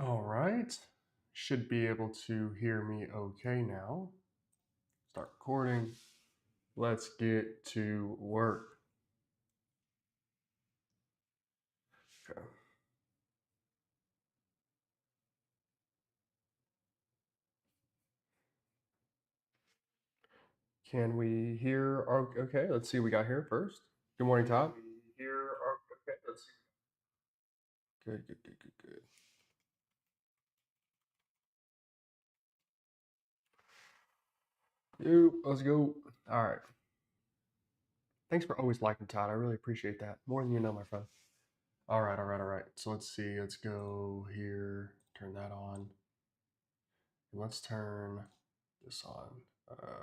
All right. Should be able to hear me okay now. Start recording. Let's get to work. Okay. Can we hear our, okay, let's see what we got here first. Good morning, Todd. Can we hear our, okay, let's see. Good, good, good, good, good. Let's go. All right. Thanks for always liking, Todd. I really appreciate that. More than you know, my friend. All right, all right, all right. So let's see. Let's go here. Turn that on. And let's turn this on.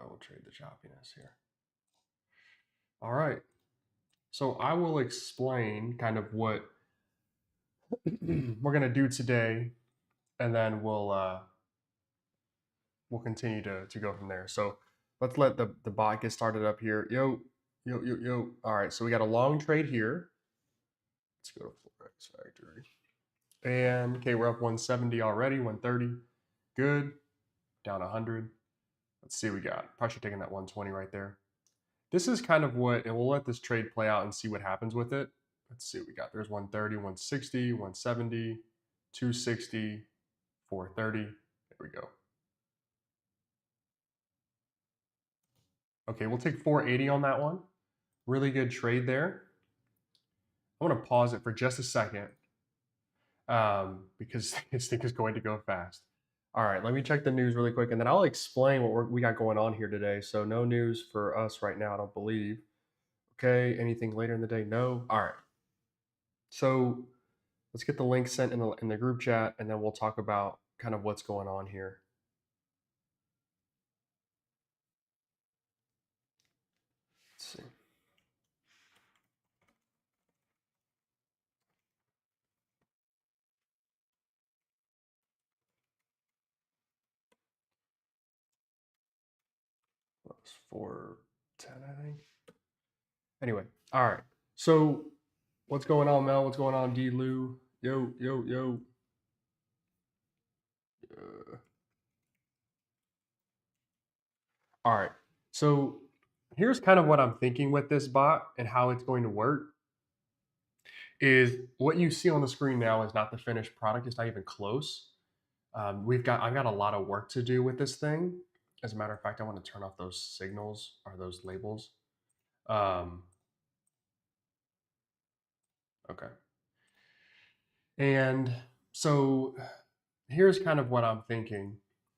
We'll trade the choppiness here. All right. So I will explain kind of what we're gonna do today, and then we'll continue to go from there. So let's let the bot get started up here. Yo, yo, yo, yo. All right. So we got a long trade here. Let's go to Forex Factory. And okay, we're up 170 already, 130. Good. Down 100. Let's see what we got. Pressure taking that 120 right there. This is kind of what, and we'll let this trade play out and see what happens with it. Let's see what we got. There's 130, 160, 170, 260, 430. There we go. Okay, we'll take 480 on that one. Really good trade there. I want to pause it for just a second because this thing is going to go fast. All right, let me check the news really quick, and then I'll explain what we got going on here today. So no news for us right now, I don't believe. Okay, anything later in the day? No. All right. So let's get the link sent in the group chat, and then we'll talk about kind of what's going on here. Let's see. That was 410, I think. Anyway, all right. So what's going on, Mel? What's going on, D. Lou? Yo, yo, yo. Uh, all right. So here's kind of what I'm thinking with this bot and how it's going to work. Is what you see on the screen now is not the finished product. It's not even close. I've got a lot of work to do with this thing. As a matter of fact, I want to turn off those signals or those labels. Um, okay. And so here's kind of what I'm thinking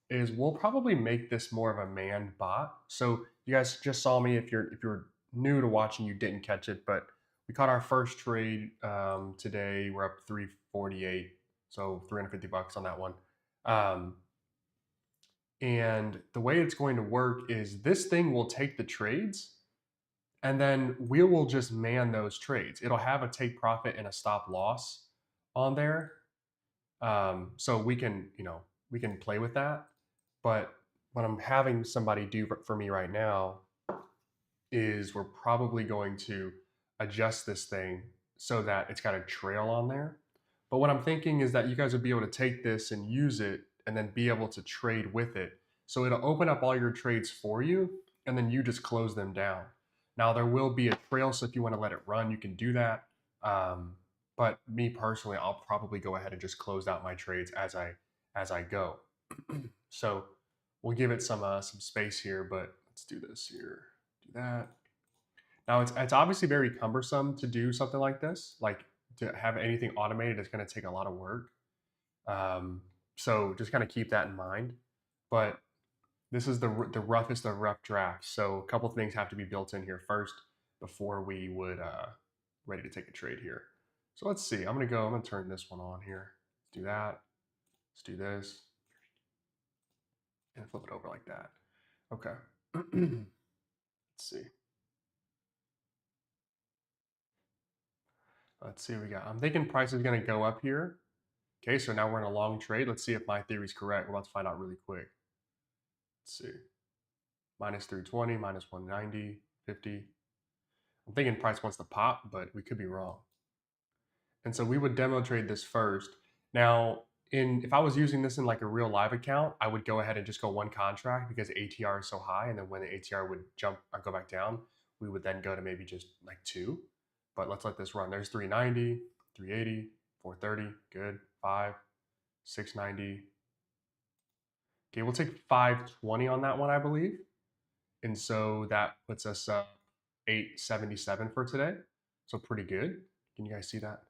is we'll probably make this more of a manned bot. So you guys just saw me. If you're new to watching, you didn't catch it, but we caught our first trade today. We're up 348, so 350 bucks on that one. Um, and the way it's going to work is this thing will take the trades and then we will just man those trades. It'll have a take profit and a stop loss on there. So we can play with that. But what I'm having somebody do for me right now is we're probably going to adjust this thing so that it's got a trail on there. But what I'm thinking is that you guys would be able to take this and use it and then be able to trade with it. So it'll open up all your trades for you and then you just close them down. Now there will be a trail, so if you want to let it run, you can do that. Um, but me personally, I'll probably go ahead and just close out my trades as I go. So we'll give it some space here, but let's do this here. Do that. Now it's obviously very cumbersome to do something like this. Like to have anything automated is going to take a lot of work. So just kind of keep that in mind. But this is the roughest of rough drafts. So a couple things have to be built in here first before we would ready to take a trade here. So let's see. I'm gonna turn this one on here. Let's do that. Let's do this and flip it over like that. Okay. Let's see. Let's see what we got. I'm thinking price is going to go up here. Okay, so now we're in a long trade. Let's see if my theory is correct. We're about to find out really quick. Let's see. Minus 320, minus 190, 50. I'm thinking price wants to pop, but we could be wrong. And so we would demo trade this first. Now, if I was using this in like a real live account, I would go ahead and just go one contract because ATR is so high, and then when the ATR would jump or go back down, we would then go to maybe just like two. But let's let this run. There's 390, 380, 430, good, 5, 690. Okay, we'll take 520 on that one, I believe. And so that puts us up 877 for today. So pretty good. Can you guys see that?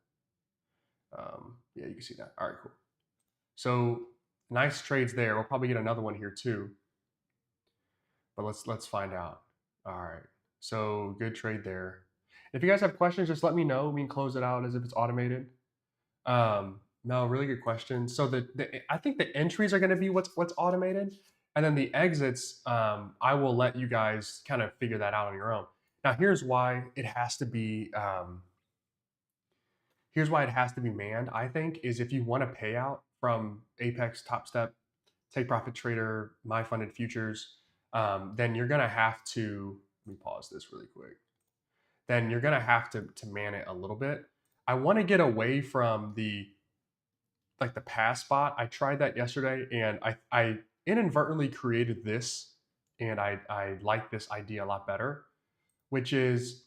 Yeah, you can see that. All right, cool. So nice trades there. We'll probably get another one here too. But let's find out. All right. So good trade there. If you guys have questions, just let me know. We can close it out as if it's automated. No, really good question. So I think the entries are going to be what's automated, and then the exits, I will let you guys kind of figure that out on your own. Now, here's why it has to be manned. I think is if you want a payout from Apex, Top Step, Take Profit Trader, My Funded Futures, then you're going to have to. Let me pause this really quick. Then you're going to have to man it a little bit. I want to get away from the pass bot. I tried that yesterday, and I inadvertently created this, and I like this idea a lot better, which is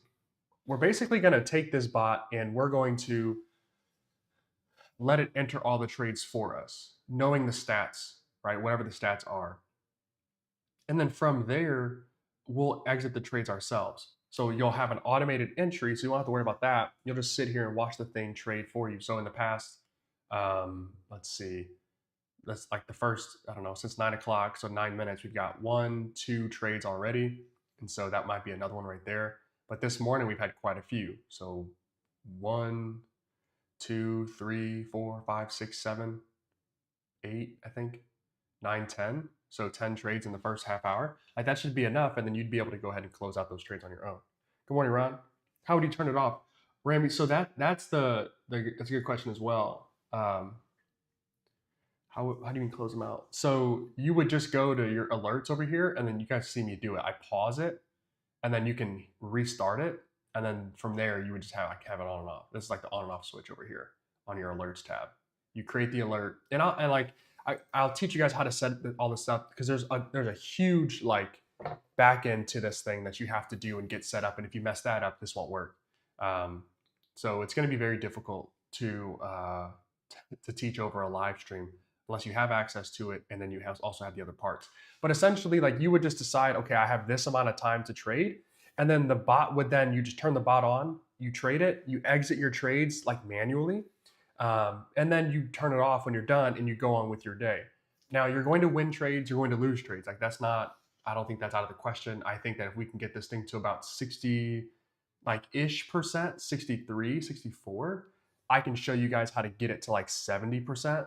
we're basically going to take this bot and we're going to let it enter all the trades for us, knowing the stats, right? Whatever the stats are. And then from there, we'll exit the trades ourselves. So you'll have an automated entry, so you won't have to worry about that. You'll just sit here and watch the thing trade for you. So in the past, let's see, that's like the first, I don't know, since 9 o'clock, so 9 minutes, we've got 1, 2 trades already. And so that might be another one right there. But this morning we've had quite a few. So 1, 2, 3, 4, 5, 6, 7, 8, I think, 9, 10. So 10 trades in the first half hour. Like that should be enough, and then you'd be able to go ahead and close out those trades on your own. Good morning, Ron. How would you turn it off, Rami? So that's that's a good question as well. How do you mean close them out? So you would just go to your alerts over here, and then you guys see me do it. I pause it, and then you can restart it, and then from there you would just have it on and off. This is like the on and off switch over here on your alerts tab. You create the alert, and I'll teach you guys how to set all this stuff because there's a huge like back end to this thing that you have to do and get set up, and if you mess that up, this won't work. So it's going to be very difficult to teach over a live stream unless you have access to it, and then you also have the other parts. But essentially, like you would just decide, okay, I have this amount of time to trade, and then the bot would then you just turn the bot on, you trade it, you exit your trades like manually, and then you turn it off when you're done, and you go on with your day. Now you're going to win trades, you're going to lose trades. Like that's not. I don't think that's out of the question. I think that if we can get this thing to about 60 like ish percent, 63, 64, I can show you guys how to get it to like 70%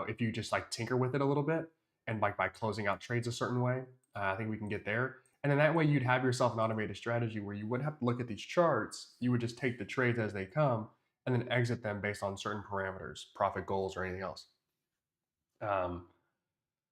if you just like tinker with it a little bit and like by closing out trades a certain way. I think we can get there. And then that way you'd have yourself an automated strategy where you wouldn't have to look at these charts. You would just take the trades as they come and then exit them based on certain parameters, profit goals, or anything else.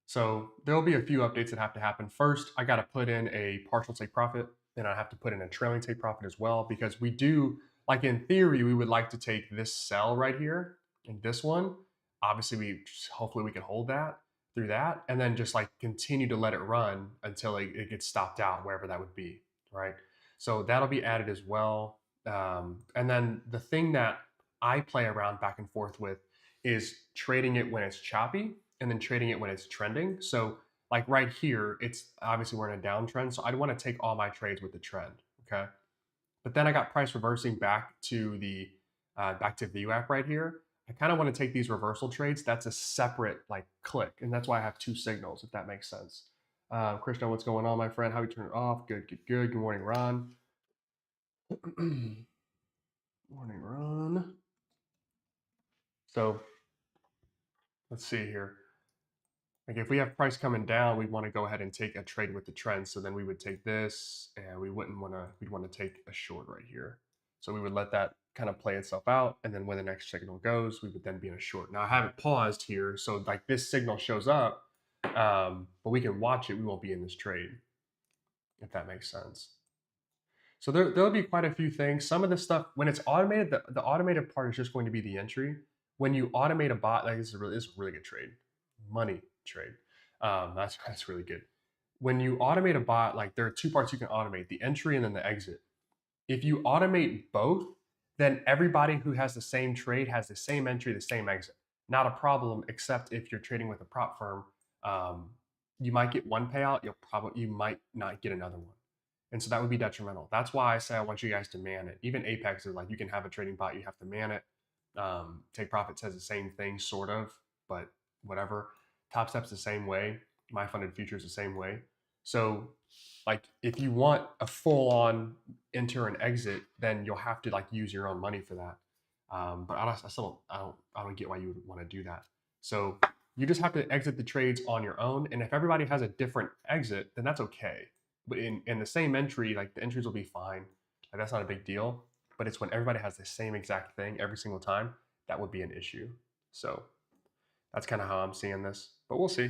So there'll be a few updates that have to happen. First, I got to put in a partial take profit, and I have to put in a trailing take profit as well, because we do, like in theory, we would like to take this sell right here and this one. Obviously, hopefully we can hold that through that, and then just like continue to let it run until it gets stopped out, wherever that would be, right? So that'll be added as well. And then the thing that I play around back and forth with is trading it when it's choppy and then trading it when it's trending. So like right here, it's obviously we're in a downtrend, so I'd want to take all my trades with the trend, okay? But then I got price reversing back to the back to VWAP right here. I kind of want to take these reversal trades. That's a separate like click, and that's why I have two signals, if that makes sense. Krishna, what's going on, my friend? How you turn it off? Good, good, good. Good morning, Ron. Morning, Ron. So let's see here. Like if we have price coming down, we'd want to go ahead and take a trade with the trend. So then we would take this, and we'd want to take a short right here. So we would let that kind of play itself out. And then when the next signal goes, we would then be in a short. Now I have it paused here. So like this signal shows up, but we can watch it. We won't be in this trade, if that makes sense. So there'll be quite a few things. Some of the stuff, when it's automated, the automated part is just going to be the entry. when you automate a bot, like this is a really good trade, money trade. That's really good. When you automate a bot, like there are two parts you can automate: the entry and then the exit. If you automate both, then everybody who has the same trade has the same entry, the same exit. Not a problem, except if you're trading with a prop firm, um, you might get one payout, you might not get another one, and so that would be detrimental. That's why I say I want you guys to man it. Even Apex is like you can have a trading bot, you have to man it. Take Profit says the same thing, sort of, but whatever. Top Step's the same way. My Funded Future is the same way. So, like, if you want a full-on enter and exit, then you'll have to like use your own money for that. But I still I don't get why you would want to do that. So you just have to exit the trades on your own, and if everybody has a different exit, then that's okay. But in the same entry, like the entries will be fine. Like, that's not a big deal. But it's when everybody has the same exact thing every single time that would be an issue. So that's kind of how I'm seeing this. But we'll see.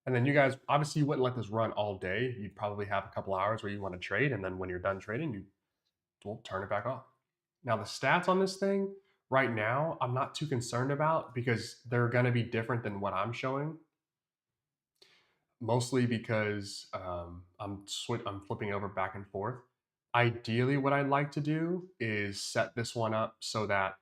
And then you guys, obviously, you wouldn't let this run all day. You'd probably have a couple hours where you want to trade, and then when you're done trading, you will turn it back off. Now, the stats on this thing right now, I'm not too concerned about because they're going to be different than what I'm showing. Mostly because I'm flipping over back and forth. Ideally, what I'd like to do is set this one up so that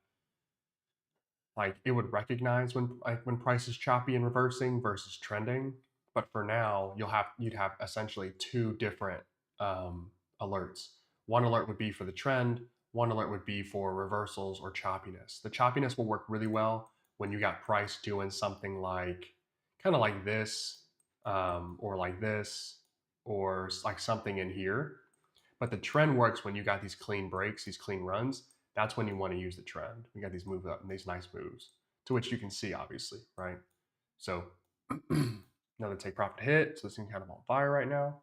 like it would recognize when price is choppy and reversing versus trending. But for now, you'd have essentially two different alerts. One alert would be for the trend. One alert would be for reversals or choppiness. The choppiness will work really well when you got price doing something like kind of like this, or like this, or like something in here. But the trend works when you got these clean breaks, these clean runs. That's when you want to use the trend. We got these move up and these nice moves, to which you can see, obviously, right? So another take profit hit. So this thing's kind of on fire right now.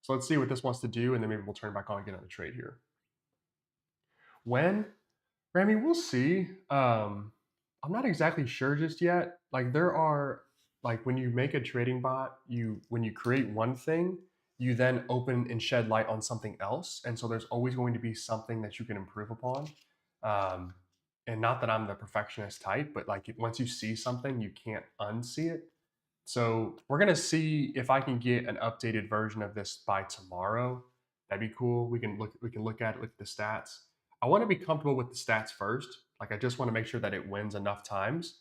So let's see what this wants to do, and then maybe we'll turn it back on and get another trade here. When? Rami, we'll see. I'm not exactly sure just yet. Like there are like when you make a trading bot, when you create one thing, you then open and shed light on something else, and so there's always going to be something that you can improve upon. Um, and not that I'm the perfectionist type, but like once you see something, you can't unsee it. So we're gonna see if I can get an updated version of this by tomorrow. That'd be cool. We can look at it with the stats. I want to be comfortable with the stats first. Like I just want to make sure that it wins enough times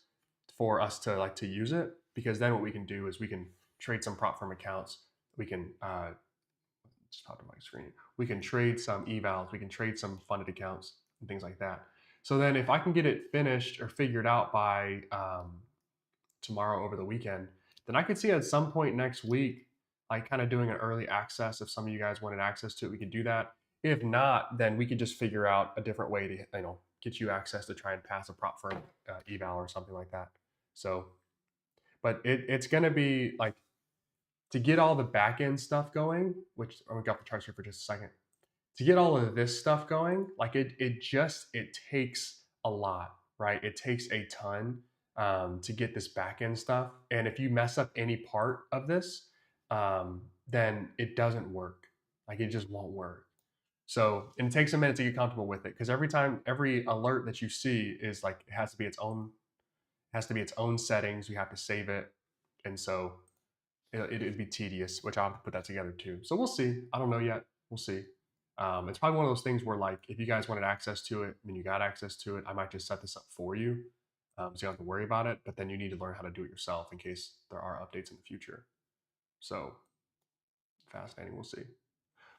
for us to like to use it. Because then what we can do is we can trade some prop firm accounts. We can just pop in my screen. We can trade some evals. We can trade some funded accounts and things like that. So then if I can get it finished or figured out by tomorrow over the weekend, then I could see at some point next week, like kind of doing an early access. If some of you guys wanted access to it, we could do that. If not, then we could just figure out a different way to get you access to try and pass a prop firm eval or something like that. So, but it's going to be like to get all the back end stuff going, which I'm going to go off the charts here for just a second. To get all of this stuff going, like it takes a lot, right? It takes a ton to get this back end stuff. And if you mess up any part of this, then it doesn't work. Like it just won't work. So, and it takes a minute to get comfortable with it because every alert that you see is like it has to be its own, settings. You have to save it, and so it'd be tedious. Which I'll have to put that together too. So we'll see. I don't know yet. We'll see. It's probably one of those things where like if you guys wanted access to it, then you got access to it. I might just set this up for you, so you don't have to worry about it. But then you need to learn how to do it yourself in case there are updates in the future. So fascinating. We'll see.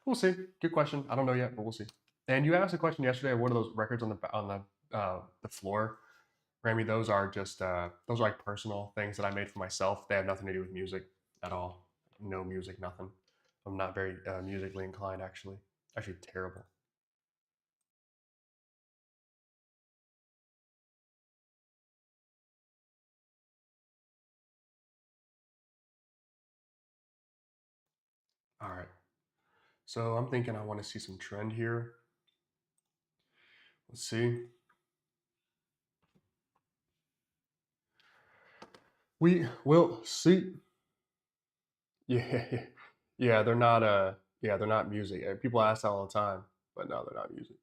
We'll see. Good question. I don't know yet, but we'll see. And you asked a question yesterday. What are those records on the floor? Grammy, those are just those are like personal things that I made for myself. They have nothing to do with music at all. No music, nothing. I'm not very musically inclined, actually. Actually, terrible. All right. So I'm thinking I want to see some trend here. Let's see. We will see. Yeah, yeah. They're not. Yeah, they're not music. People ask that all the time, but no, they're not music.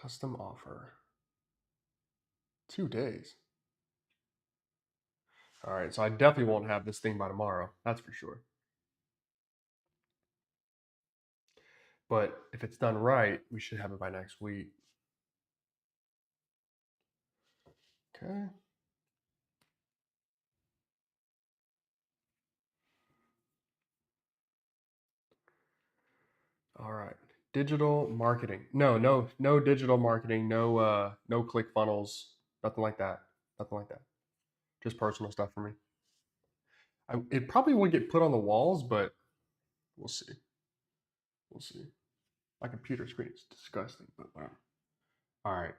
Custom offer. 2 days. All right, so I definitely won't have this thing by tomorrow. That's for sure. But if it's done right, we should have it by next week. Okay. All right. Digital marketing. No digital marketing. No click funnels. Nothing like that. Nothing like that. Just personal stuff for me. It probably would get put on the walls, but we'll see. We'll see. My computer screen is disgusting, but wow. All right.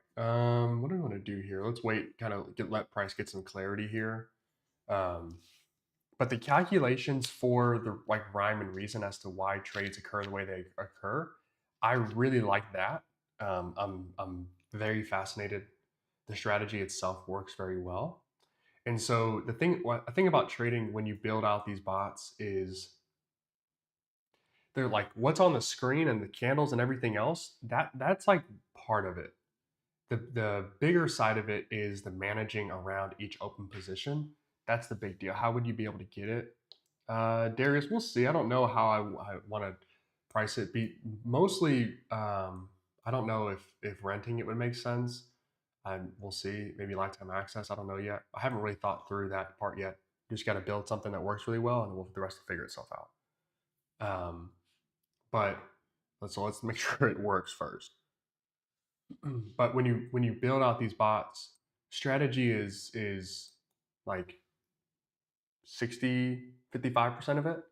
What do we want to do here? Let's wait. Kind of let price get some clarity here. Um, but the calculations for the like rhyme and reason as to why trades occur the way they occur, I really like that. I'm very fascinated. The strategy itself works very well. And so the thing about trading when you build out these bots is they're like what's on the screen and the candles and everything else. That's like part of it. The bigger side of it is the managing around each open position. That's the big deal. How would you be able to get it? Darius, we'll see. I don't know how I want to price it. Be mostly, I don't know if renting it would make sense. We'll see. Maybe lifetime access. I don't know yet. I haven't really thought through that part yet. Just got to build something that works really well, and the rest will figure itself out. But let's make sure it works first. But when you build out these bots, strategy is like 60-55% of it.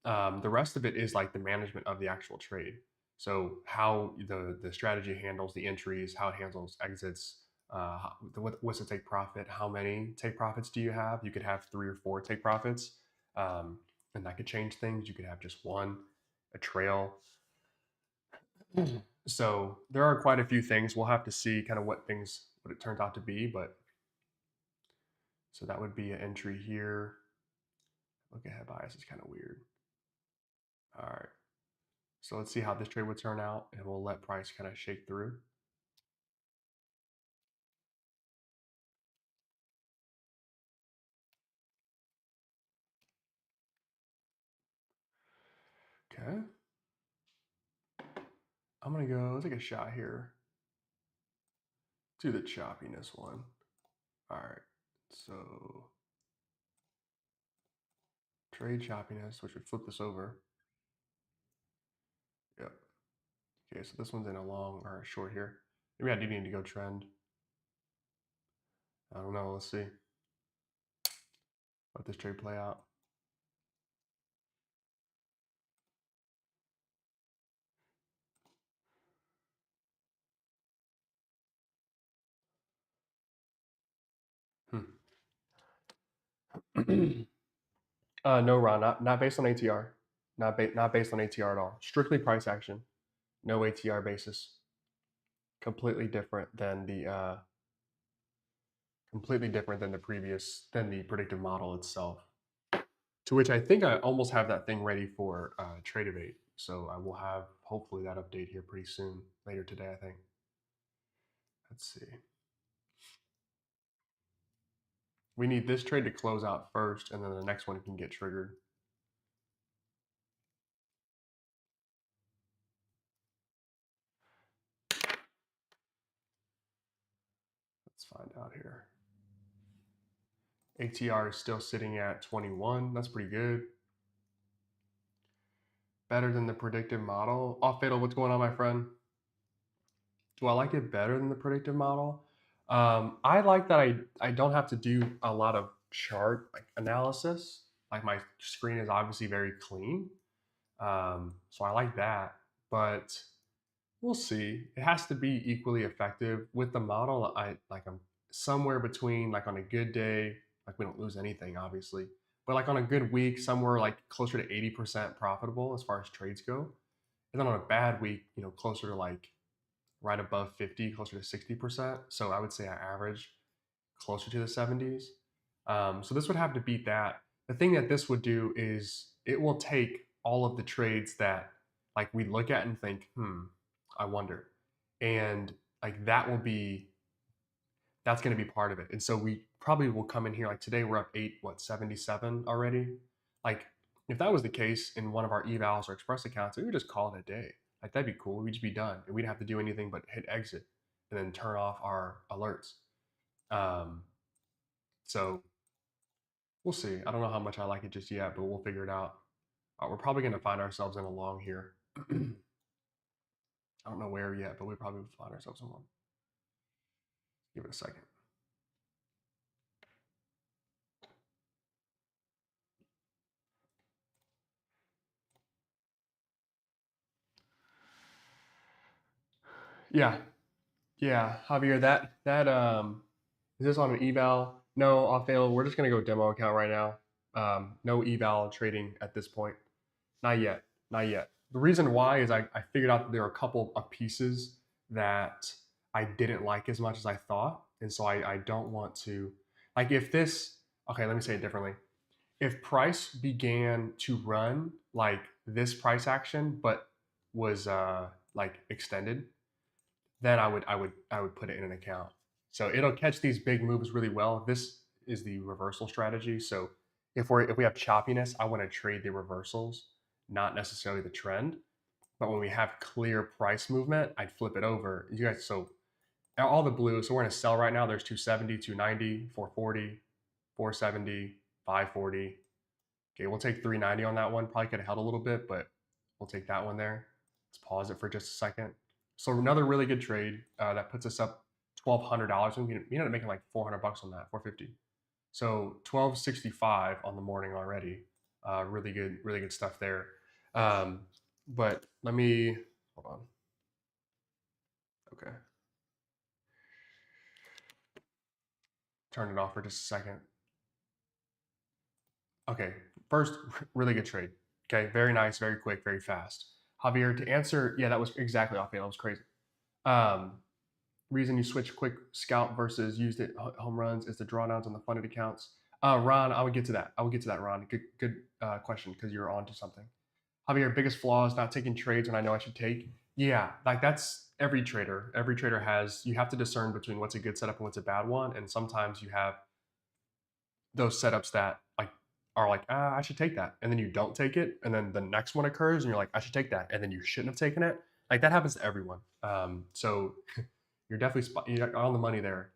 The rest of it is like the management of the actual trade. So how the strategy handles the entries, how it handles exits, what's the take profit, how many take profits do you have? You could have 3 or 4 take profits, um, and that could change things. You could have just one, a trail. So there are quite a few things. We'll have to see kind of what it turns out to be, but so that would be an entry here. Look ahead bias is kind of weird. All right. So let's see how this trade would turn out, and we'll let price kind of shake through. Okay. I'm going to go, let's take a shot here. Do the choppiness one. All right. So trade choppiness, which would flip this over. Yep. Okay, so this one's in a long or a short here. Maybe I do need to go trend. I don't know. Let's see. Let this trade play out. No, Ron, not based on ATR. Not based on ATR at all. Strictly price action. No ATR basis. Completely different than the predictive model itself. To which I think I almost have that thing ready for Trade Evade. So I will have hopefully that update here pretty soon, later today, I think. Let's see. We need this trade to close out first, and then the next one can get triggered. Let's find out here. ATR is still sitting at 21. That's pretty good. Better than the predictive model. Off fatal, what's going on, my friend? Do I like it better than the predictive model? I like that I don't have to do a lot of chart like analysis. Like my screen is obviously very clean, so I like that. But we'll see. It has to be equally effective with the model. I'm somewhere between like on a good day, like we don't lose anything obviously, but like on a good week, somewhere like closer to 80% profitable as far as trades go. And then on a bad week, closer to like right above 50, closer to 60%. So I would say I average closer to the 70s. So this would have to beat that. The thing that this would do is it will take all of the trades that like we look at and think, I wonder. And like that's going to be part of it. And so we probably will come in here like today we're up 77 already. Like if that was the case in one of our evals or express accounts, we would just call it a day. Like that'd be cool. We'd just be done and we'd have to do anything but hit exit and then turn off our alerts. Um, so we'll see. I don't know how much I like it just yet, but we'll figure it out. We're probably going to find ourselves in a long here. I don't know where yet, but we probably will find ourselves in a long. Give it a second. Yeah, yeah, Javier. That is this on an eval? No, off fail. We're just gonna go demo account right now. No eval trading at this point. Not yet. Not yet. The reason why is I figured out that there are a couple of pieces that I didn't like as much as I thought. And so I don't want to, like, if this, okay, let me say it differently. If price began to run like this price action, but was like extended, then I would put it in an account. So it'll catch these big moves really well. This is the reversal strategy. So if we have choppiness, I want to trade the reversals, not necessarily the trend. But when we have clear price movement, I'd flip it over. You guys, so all the blue. So we're in a sell right now. There's 270, 290, 440, 470, 540. Okay, we'll take 390 on that one. Probably could have held a little bit, but we'll take that one there. Let's pause it for just a second. So another really good trade that puts us up $1,200. We ended up making like 400 bucks on that, 450. So 1265 on the morning already. Really good stuff there. But let me hold on. Okay, turn it off for just a second. Okay, first, really good trade. Okay, very nice, very quick, very fast. Javier, to answer, yeah, that was exactly off. That was crazy. Um, reason you switch quick scalp versus used it home runs is the drawdowns on the funded accounts. Ron, I would get to that. I would get to that, Ron. Good question because you're on to something. Javier, biggest flaw is not taking trades when I know I should take. Yeah, like that's every trader. Every trader has, you have to discern between what's a good setup and what's a bad one. And sometimes you have those setups that like are like, I should take that. And then you don't take it. And then the next one occurs and you're like, I should take that. And then you shouldn't have taken it. Like that happens to everyone. So you're definitely you're on the money there.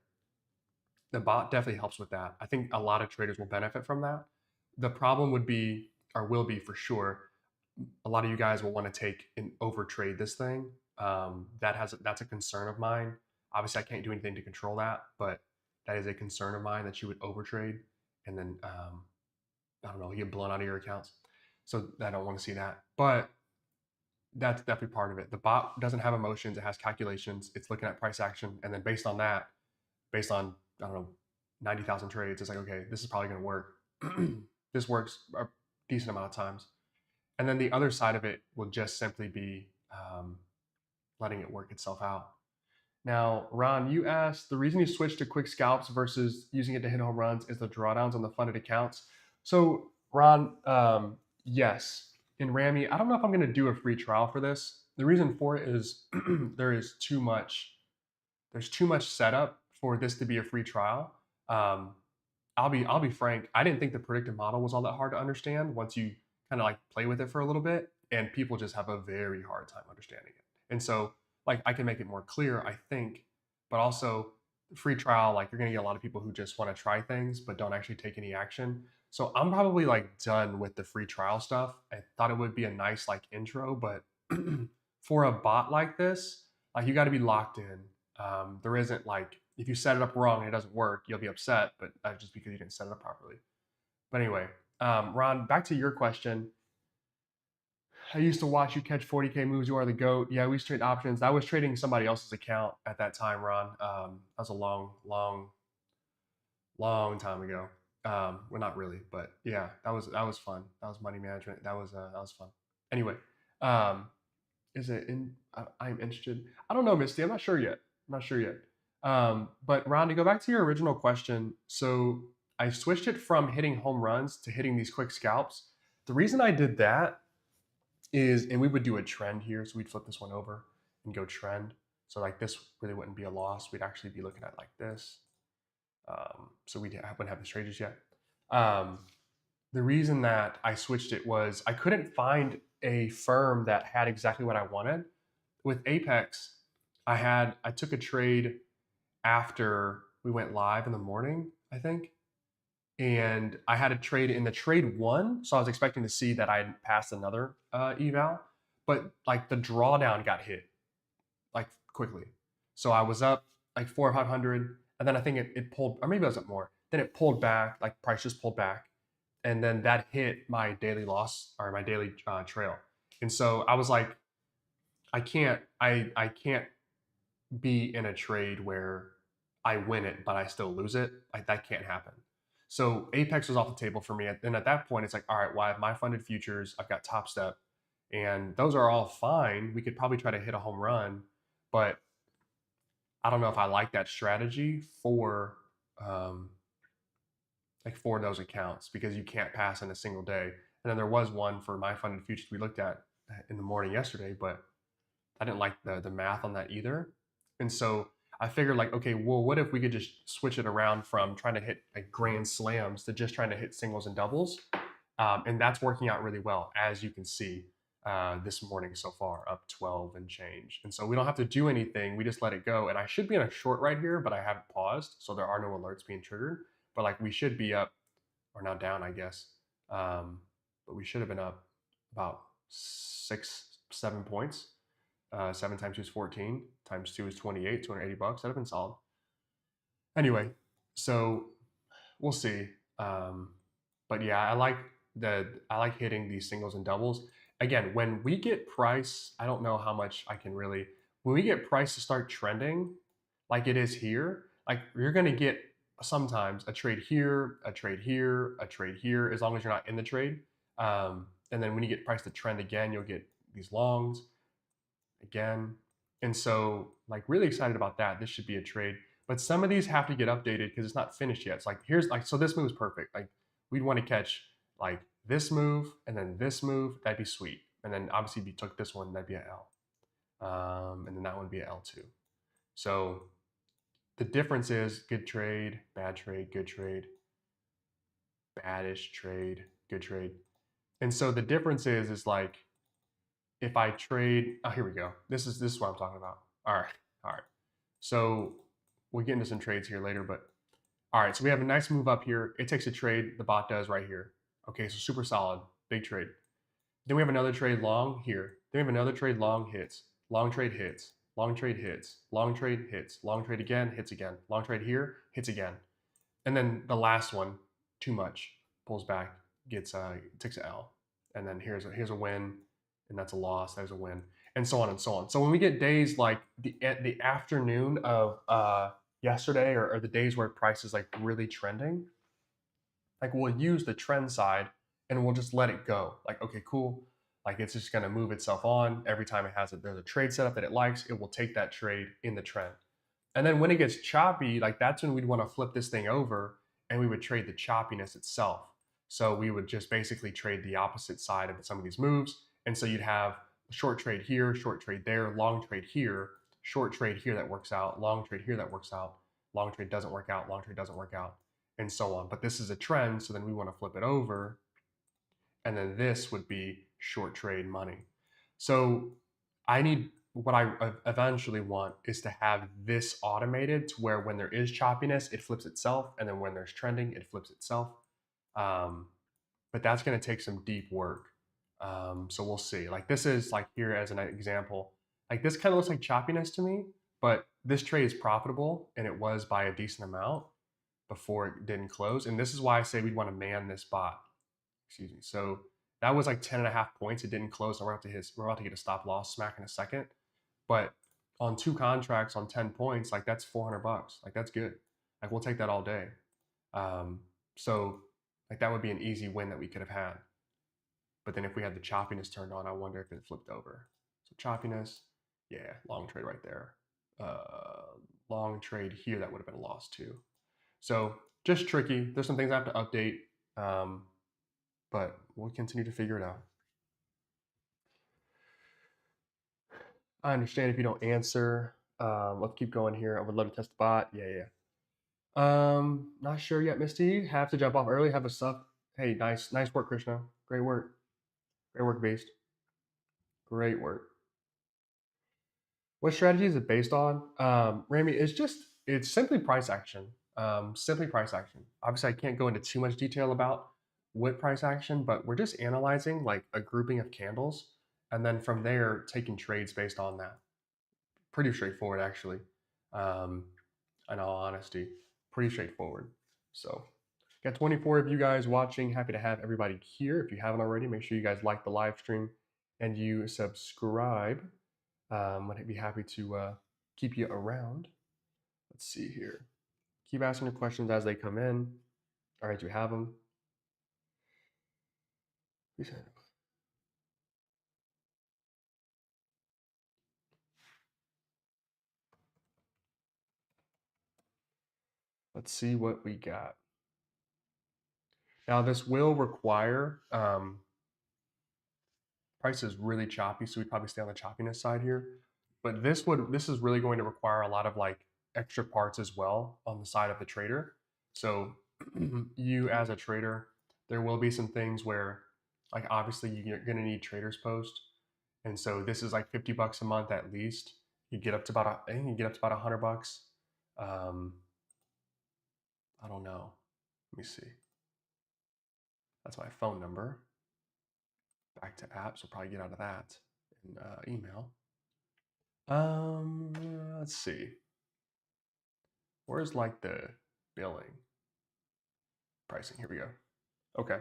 The bot definitely helps with that. I think a lot of traders will benefit from that. The problem would be, or will be for sure, a lot of you guys will want to take and over trade this thing. That's a concern of mine. Obviously, I can't do anything to control that, but that is a concern of mine that you would overtrade and then I don't know, you get blown out of your accounts. So I don't want to see that. But that's definitely part of it. The bot doesn't have emotions; it has calculations. It's looking at price action, and then based on that, based on I don't know 90,000 trades, it's like okay, this is probably going to work. This works a decent amount of times, and then the other side of it will just simply be letting it work itself out. Now, Ron, you asked the reason you switched to quick scalps versus using it to hit home runs is the drawdowns on the funded accounts. So, Ron, yes, in Rami, I don't know if I'm going to do a free trial for this. The reason for it is there is too much. There's too much setup for this to be a free trial. Um, I'll be frank. I didn't think the predictive model was all that hard to understand once you kind of like play with it for a little bit, and people just have a very hard time understanding it. And so, like, I can make it more clear, I think, but also free trial, like, you're gonna get a lot of people who just want to try things but don't actually take any action. So I'm probably like done with the free trial stuff. I thought it would be a nice like intro, but for a bot like this, like you got to be locked in. There isn't like if you set it up wrong and it doesn't work, you'll be upset, but that's just because you didn't set it up properly. But anyway, Ron, back to your question. I used to watch you catch 40K moves. You are the GOAT. Yeah, we used to trade options. I was trading somebody else's account at that time, Ron. That was a long time ago. Well, not really, but yeah, that was fun. That was money management. That was fun. Anyway, um, is it in? I'm interested. I don't know, Misty. I'm not sure yet. I'm not sure yet. But Ron, to go back to your original question, so I switched it from hitting home runs to hitting these quick scalps. The reason I did that is, and we would do a trend here, so we'd flip this one over and go trend. So like this really wouldn't be a loss. We'd actually be looking at like this. So we wouldn't have this trade just yet. The reason that I switched it was I couldn't find a firm that had exactly what I wanted. With Apex, I took a trade after we went live in the morning, I think. And I had a trade in the trade one. So I was expecting to see that I had passed another eval, but like the drawdown got hit like quickly. So I was up like 4 or 500, and then I think it pulled, or maybe it was up more. Then it pulled back, like price just pulled back, and then that hit my daily loss or my daily trail. And so I was like, I can't be in a trade where I win it but I still lose it. Like that can't happen. So Apex was off the table for me, and at that point, it's like, all right, well, I have my funded futures, I've got Top Step, and those are all fine. We could probably try to hit a home run, but I don't know if I like that strategy for um, like for those accounts because you can't pass in a single day. And then there was one for my funded futures we looked at in the morning yesterday, but I didn't like the math on that either. And so I figured like, okay, well, what if we could just switch it around from trying to hit like grand slams to just trying to hit singles and doubles? And that's working out really well, as you can see this morning so far, up 12 and change. And so we don't have to do anything. We just let it go. And I should be in a short right here, but I haven't paused. So there are no alerts being triggered. But like we should be up or now down, I guess. But we should have been up about 6, 7 points. 7 times 2 is 14, times 2 is 28, $280. That'd have been solid. Anyway, so we'll see. But yeah, I like hitting these singles and doubles. Again, when we get price, I don't know how much I can really. When we get price to start trending, like it is here, like you're gonna get sometimes a trade here, a trade here, a trade here, as long as you're not in the trade. And then when you get price to trend again, you'll get these longs again. And so, like, really excited about that. This should be a trade. But some of these have to get updated because it's not finished yet. It's like, here's like, so this move is perfect. Like, we'd want to catch like this move and then this move. That'd be sweet. And then obviously, if you took this one, that'd be an L. And then that one would be an L2. So the difference is good trade, bad trade, good trade, badish trade, good trade. And so the difference is like, if I trade, oh, here we go. This is what I'm talking about. All right, all right. So we'll get into some trades here later, but all right. So we have a nice move up here. It takes a trade. The bot does right here. Okay, so super solid, big trade. Then we have another trade long here. Then we have another trade long hits, long trade hits, long trade hits, long trade hits, long trade again, hits again, long trade here, hits again, and then the last one, too much, pulls back, gets takes an L, and then here's a win, and that's a loss. There's a win, and so on and so on. So when we get days like the afternoon of yesterday, or the days where price is like really trending, like we'll use the trend side and we'll just let it go. Like, okay, cool. Like it's just gonna move itself on every time it has it. There's a trade setup that it likes. It will take that trade in the trend. And then when it gets choppy, like that's when we'd want to flip this thing over and we would trade the choppiness itself. So we would just basically trade the opposite side of some of these moves. And so you'd have a short trade here, short trade there, long trade here, short trade here that works out, long trade here that works out, long trade doesn't work out, long trade doesn't work out, and so on. But this is a trend, so then we want to flip it over. And then this would be short trade money. So I need, what I eventually want is to have this automated to where when there is choppiness, it flips itself. And then when there's trending, it flips itself. But that's going to take some deep work. So we'll see. Like this is like here as an example, like this kind of looks like choppiness to me, but this trade is profitable and it was by a decent amount before it didn't close. And this is why I say we'd want to man this bot. Excuse me. So that was like 10.5 points. It didn't close. And we're about to get a stop loss smack in a second. But on 2 contracts on 10 points, like that's $400. Like that's good. Like we'll take that all day. So like that would be an easy win that we could have had. But then if we had the choppiness turned on, I wonder if it flipped over. So choppiness, yeah, long trade right there. Long trade here, that would have been a loss too. So just tricky. There's some things I have to update, but we'll continue to figure it out. I understand if you don't answer. Let's keep going here. I would love to test the bot. Yeah, yeah. Not sure yet, Misty. Have to jump off early. Have a sup. Hey, nice work, Krishna. Great work. Great work, Beast. Great work. What strategy is it based on? Rami, it's simply price action. Simply price action. Obviously, I can't go into too much detail about what price action, but we're just analyzing like a grouping of candles, and then from there taking trades based on that. Pretty straightforward, actually. Um, in all honesty, pretty straightforward. So, got 24 of you guys watching. Happy to have everybody here. If you haven't already, make sure you guys like the live stream and you subscribe. I'd be happy to keep you around. Let's see here. Keep asking your questions as they come in. All right, you have them. Let's see what we got. Now, this will require price is really choppy, so we'd probably stay on the choppiness side here. But this is really going to require a lot of like extra parts as well on the side of the trader. So you as a trader, there will be some things where like obviously you're going to need traders post, and so this is like $50 a month at least. You get up to about I think you get up to about $100. Um, I don't know. Let me see. That's my phone number. Back to apps. We'll probably get out of that in email. Let's see. Where's like the billing pricing? Here we go. Okay.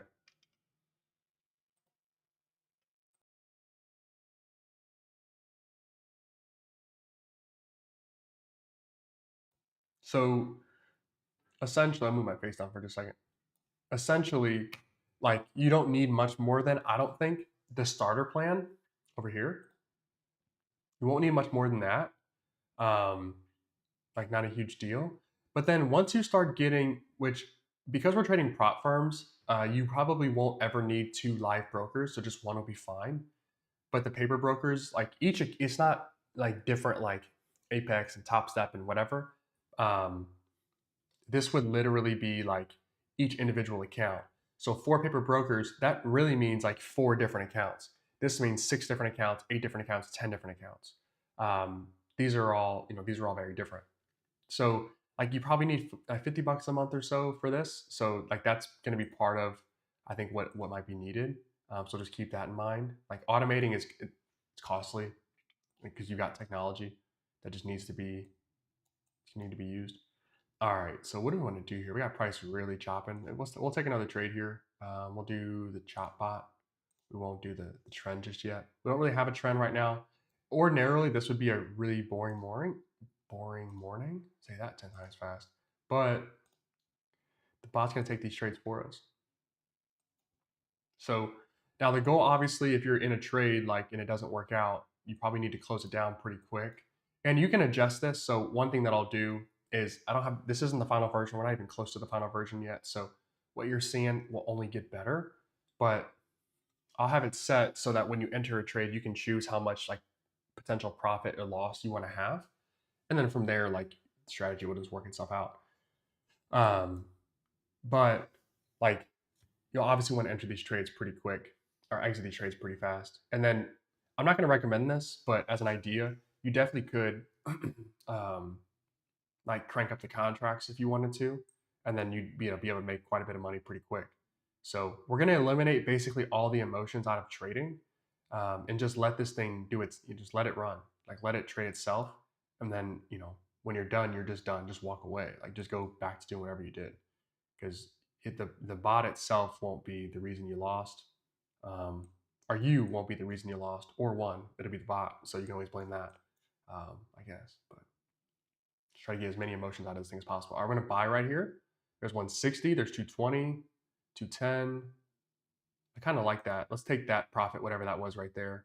So essentially, I'll move my face down for just a second. Essentially, like you don't need much more than I don't think the starter plan over here. You won't need much more than that. Um, like not a huge deal. But then once you start getting, which because we're trading prop firms, you probably won't ever need two live brokers, so just one will be fine. But the paper brokers, like each, it's not like different, like Apex and Top Step and whatever. Um, this would literally be like each individual account. So four paper brokers, that really means like four different accounts. This means six different accounts, eight different accounts, 10 different accounts. These are all, these are all very different. So like you probably need $50 a month or so for this. So like that's going to be part of, I think what might be needed. So just keep that in mind. Like automating it's costly because you've got technology that just need to be used. All right. So what do we want to do here? We got price really chopping. We'll take another trade here. We'll do the chop bot. We won't do the trend just yet. We don't really have a trend right now. Ordinarily, this would be a really boring morning. Boring morning. Say that 10 times fast. But the bot's going to take these trades for us. So now the goal, obviously, if you're in a trade like and it doesn't work out, you probably need to close it down pretty quick. And you can adjust this. So one thing that I'll do is I don't have this isn't the final version. We're not even close to the final version yet. So what you're seeing will only get better. But I'll have it set so that when you enter a trade, you can choose how much like potential profit or loss you want to have. And then from there, like strategy will just work itself out. Um, but like you'll obviously want to enter these trades pretty quick or exit these trades pretty fast. And then I'm not going to recommend this, but as an idea, you definitely could um, like crank up the contracts if you wanted to, and then you'd be able to make quite a bit of money pretty quick. So we're going to eliminate basically all the emotions out of trading, and just let this thing do its. You just let it run, like let it trade itself, and then when you're done, you're just done. Just walk away. Like just go back to doing whatever you did, because the bot itself won't be the reason you lost, or you won't be the reason you lost or won. It'll be the bot, so you can always blame that, I guess. But try to get as many emotions out of this thing as possible. Are we going to buy right here? There's 160, there's 220, 210. I kind of like that. Let's take that profit, whatever that was right there.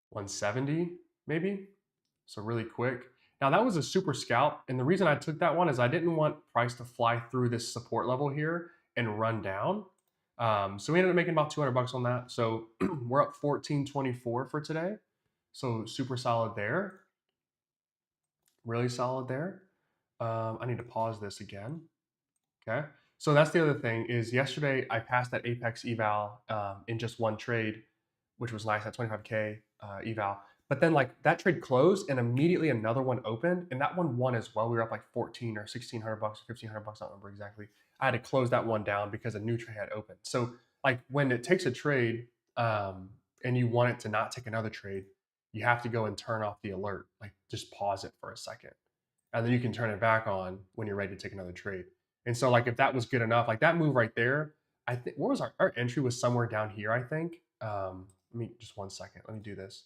170, maybe. So really quick. Now that was a super scalp. And the reason I took that one is I didn't want price to fly through this support level here and run down. So we ended up making about 200 bucks on that. So we're up 1424 for today. So super solid there. Really solid there. I need to pause this again. Okay. So that's the other thing is yesterday I passed that Apex eval in just one trade, which was nice at 25K eval. But then like that trade closed and immediately another one opened and that one won as well. We were up like 14 or 1600 bucks or 1500 bucks. I don't remember exactly. I had to close that one down because a new trade had opened. So like when it takes a trade and you want it to not take another trade, you have to go and turn off the alert. Like just pause it for a second and then you can turn it back on when you're ready to take another trade. And so like if that was good enough, like that move right there, I think what was our entry was somewhere down here, I think. Let me just 1 second. Let me do this.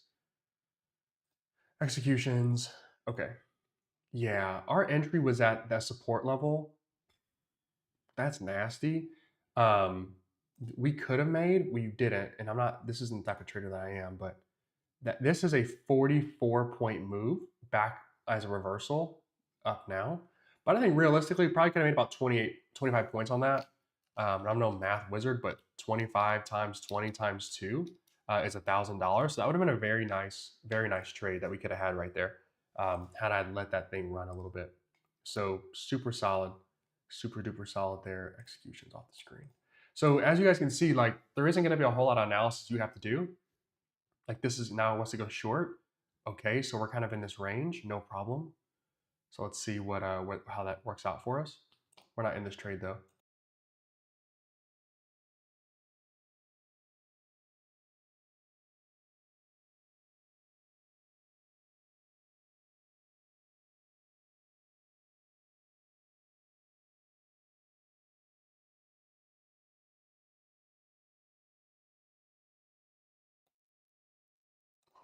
Executions. Okay. Yeah, our entry was at that support level. That's nasty. Um, we could have made, we didn't, and I'm not. This isn't the type of trader that I am, but that this is a 44-point move back as a reversal up now. But I think realistically, probably could have made about 28, 25 points on that. I'm no math wizard, but 25 times 20 times 2 is $1,000. So that would have been a very nice trade that we could have had right there had I let that thing run a little bit. So super solid, super duper solid there. Executions off the screen. So as you guys can see, like there isn't going to be a whole lot of analysis you have to do. Like this is now wants to go short. Okay, so we're kind of in this range, no problem. So let's see what how that works out for us. We're not in this trade though.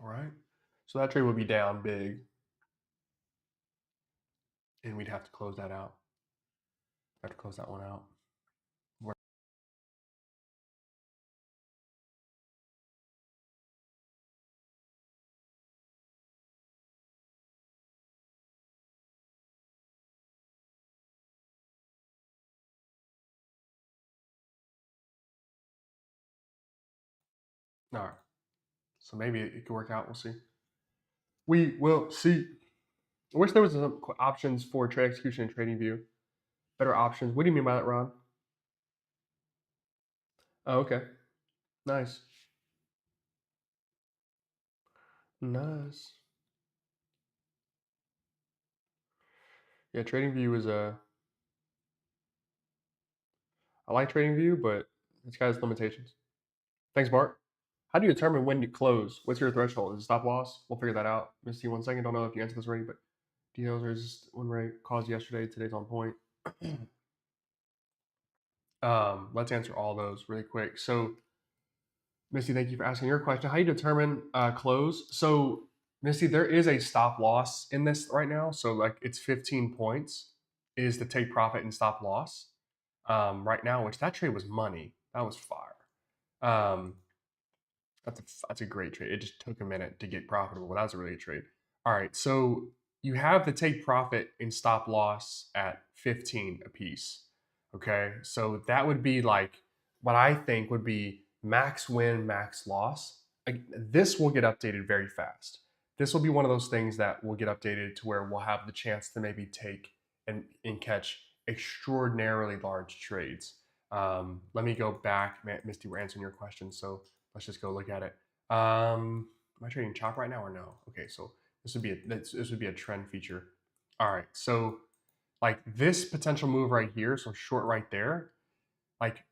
All right. So that trade would be down big, and we'd have to close that out. Have to close that one out. All right. So maybe it could work out. We'll see. We will see. I wish there was some options for trade execution and trading view. Better options. What do you mean by that, Ron? Oh, okay. Nice. Nice. Yeah, trading view is a. I like trading view, but it's got its limitations. Thanks, Bart. How do you determine when to close? What's your threshold? Is it stop loss? We'll figure that out. Let's see 1 second. Don't know if you answered this already, but details resist one rate caused yesterday. Today's on point. Let's answer all those really quick. So, Misty, thank you for asking your question. How do you determine close? So, Misty, there is a stop loss in this right now. So, like, it's 15 points is the take profit and stop loss right now, which that trade was money. That was fire. Um, that's a great trade. It just took a minute to get profitable, but that was a really good trade. All right, so you have the take profit and stop loss at 15 apiece. Okay, so that would be like what I think would be max win, max loss. This will get updated very fast. This will be one of those things that will get updated to where we'll have the chance to maybe take and catch extraordinarily large trades. Let me go back, Misty. We're answering your question, so let's just go look at it. Am I trading chop right now or no? Okay, so this would be a trend feature. All right, so like this potential move right here, so short right there, like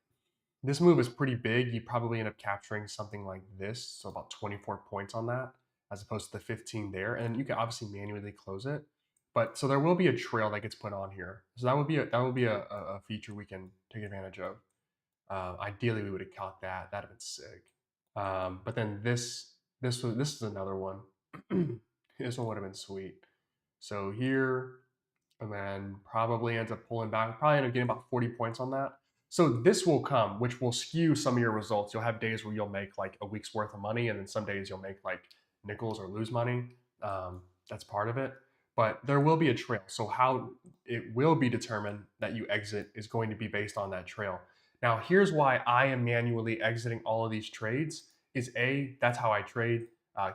this move is pretty big. You probably end up capturing something like this, so about 24 points on that, as opposed to the 15 there. And you can obviously manually close it, but so there will be a trail that gets put on here. So that would be a feature we can take advantage of. Ideally, we would have caught that. That'd have been sick. But then this is another one. This one would have been sweet. So here, and then probably ends up pulling back. Probably end up getting about 40 points on that. So this will come, which will skew some of your results. You'll have days where you'll make like a week's worth of money, and then some days you'll make like nickels or lose money. That's part of it. But there will be a trail. So how it will be determined that you exit is going to be based on that trail. Now, here's why I am manually exiting all of these trades. Is A, that's how I trade.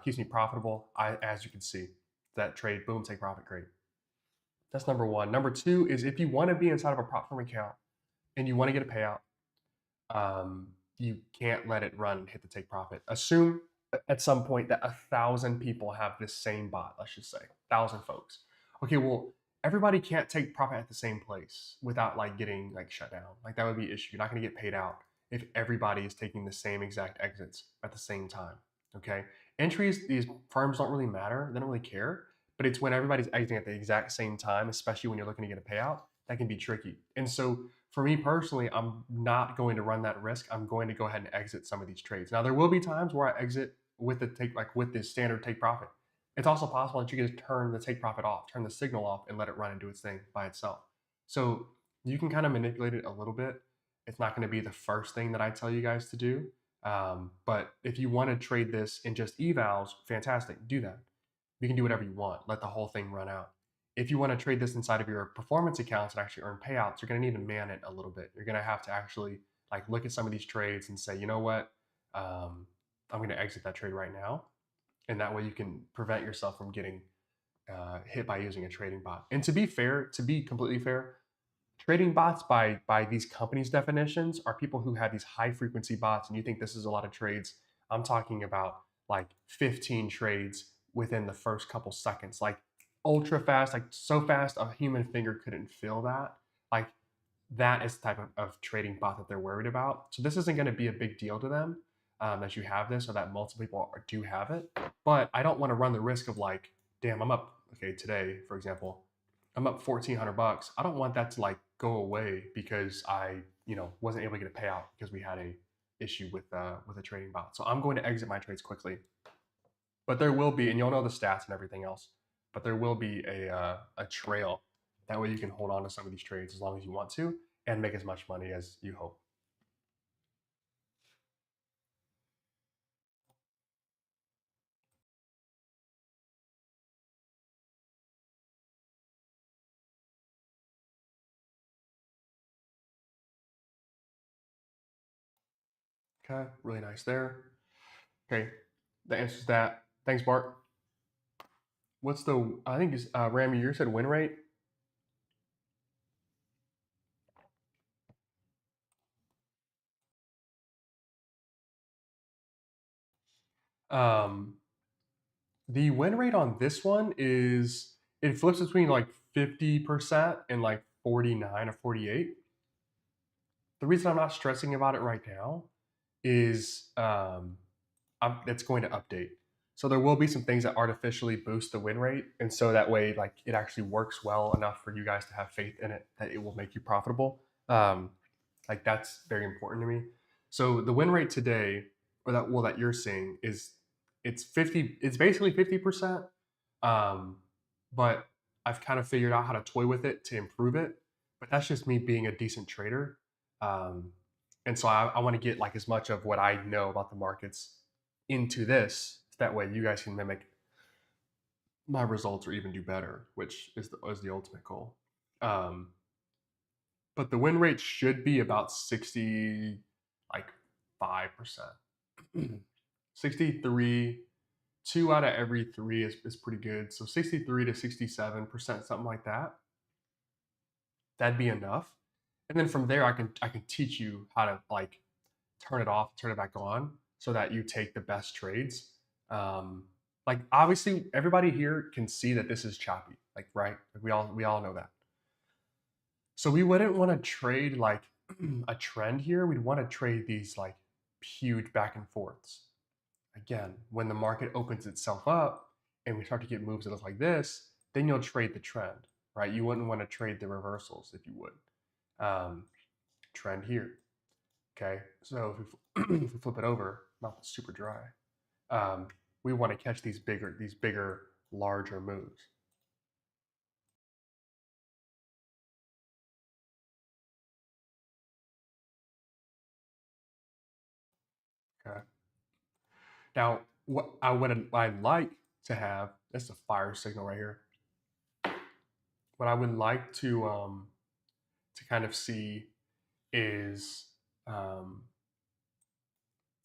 Keeps me profitable. As you can see, that trade, boom, take profit, great. That's number one. Number two is if you want to be inside of a prop firm account and you want to get a payout, um, you can't let it run and hit the take profit. Assume at some point that 1,000 people have this same bot, let's just say 1,000 folks. Okay, well, everybody can't take profit at the same place without like getting like shut down. Like that would be an issue. You're not going to get paid out if everybody is taking the same exact exits at the same time. Okay, entries, these firms don't really matter. They don't really care. But it's when everybody's exiting at the exact same time, especially when you're looking to get a payout, that can be tricky. And so for me personally, I'm not going to run that risk. I'm going to go ahead and exit some of these trades. Now there will be times where I exit with the take, like with the standard take profit. It's also possible that you can just turn the take profit off, turn the signal off, and let it run and do its thing by itself. So you can kind of manipulate it a little bit. It's not going to be the first thing that I tell you guys to do. But if you want to trade this in just evals, fantastic, do that. You can do whatever you want. Let the whole thing run out. If you want to trade this inside of your performance accounts and actually earn payouts, you're going to need to man it a little bit. You're going to have to actually like look at some of these trades and say, you know what, I'm going to exit that trade right now, and that way you can prevent yourself from getting hit by using a trading bot. And to be fair, to be completely fair, trading bots by these companies' definitions are people who have these high frequency bots, and you think this is a lot of trades. I'm talking about like 15 trades within the first couple seconds, like ultra fast, like so fast a human finger couldn't feel that. Like that is the type of trading bot that they're worried about. So this isn't going to be a big deal to them that you have this or that multiple people do have it. But I don't want to run the risk of like, damn, I'm up. Okay, today, for example, I'm up $1,400. I don't want that to like go away because I, wasn't able to get a payout because we had a issue with a trading bot. So I'm going to exit my trades quickly. But there will be, and you'll know the stats and everything else. But there will be a trail. That way you can hold on to some of these trades as long as you want to and make as much money as you hope. Okay, really nice there. Okay, that answers that. Thanks, Bart. What's the, I think is, Rami, you said win rate? Um, the win rate on this one is, it flips between like 50% and like 49 or 48. The reason I'm not stressing about it right now is it's going to update. So there will be some things that artificially boost the win rate, and so that way, like it actually works well enough for you guys to have faith in it that it will make you profitable. Like that's very important to me. So the win rate today, or that you're seeing is it's 50. It's basically 50%. Um, but I've kind of figured out how to toy with it to improve it. But that's just me being a decent trader. Um, and so I want to get like as much of what I know about the markets into this. That way you guys can mimic my results or even do better, which is the ultimate goal. Um, but the win rate should be about 60, like 5%. 63, two out of every three is pretty good. So 63 to 67%, something like that. That'd be enough. And then from there I can teach you how to like turn it off, turn it back on so that you take the best trades. Um, like obviously everybody here can see that this is choppy, like right? Like we all know that. So we wouldn't want to trade like a trend here. We'd want to trade these like huge back and forths. Again, when the market opens itself up and we start to get moves that look like this, then you'll trade the trend, right? You wouldn't want to trade the reversals if you would. Trend here. Okay, so if we flip it over, mouth is super dry. We want to catch these bigger, larger moves. Okay. Now, I'd like to have, that's a fire signal right here. What I would like to kind of see is, and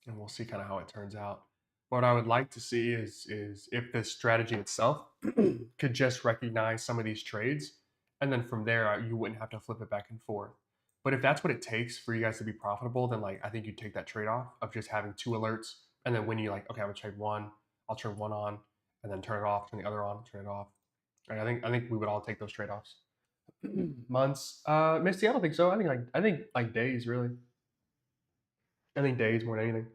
we'll see kind of how it turns out. What I would like to see is if the strategy itself could just recognize some of these trades and then from there you wouldn't have to flip it back and forth. But if that's what it takes for you guys to be profitable, then like I think you take that trade off of just having two alerts, and then when you like, okay, I'm gonna trade one, I'll turn one on, and then turn it off, turn the other on, turn it off. Like, I think we would all take those trade offs. Months, Misty, I don't think so. I think like days really. I think days more than anything.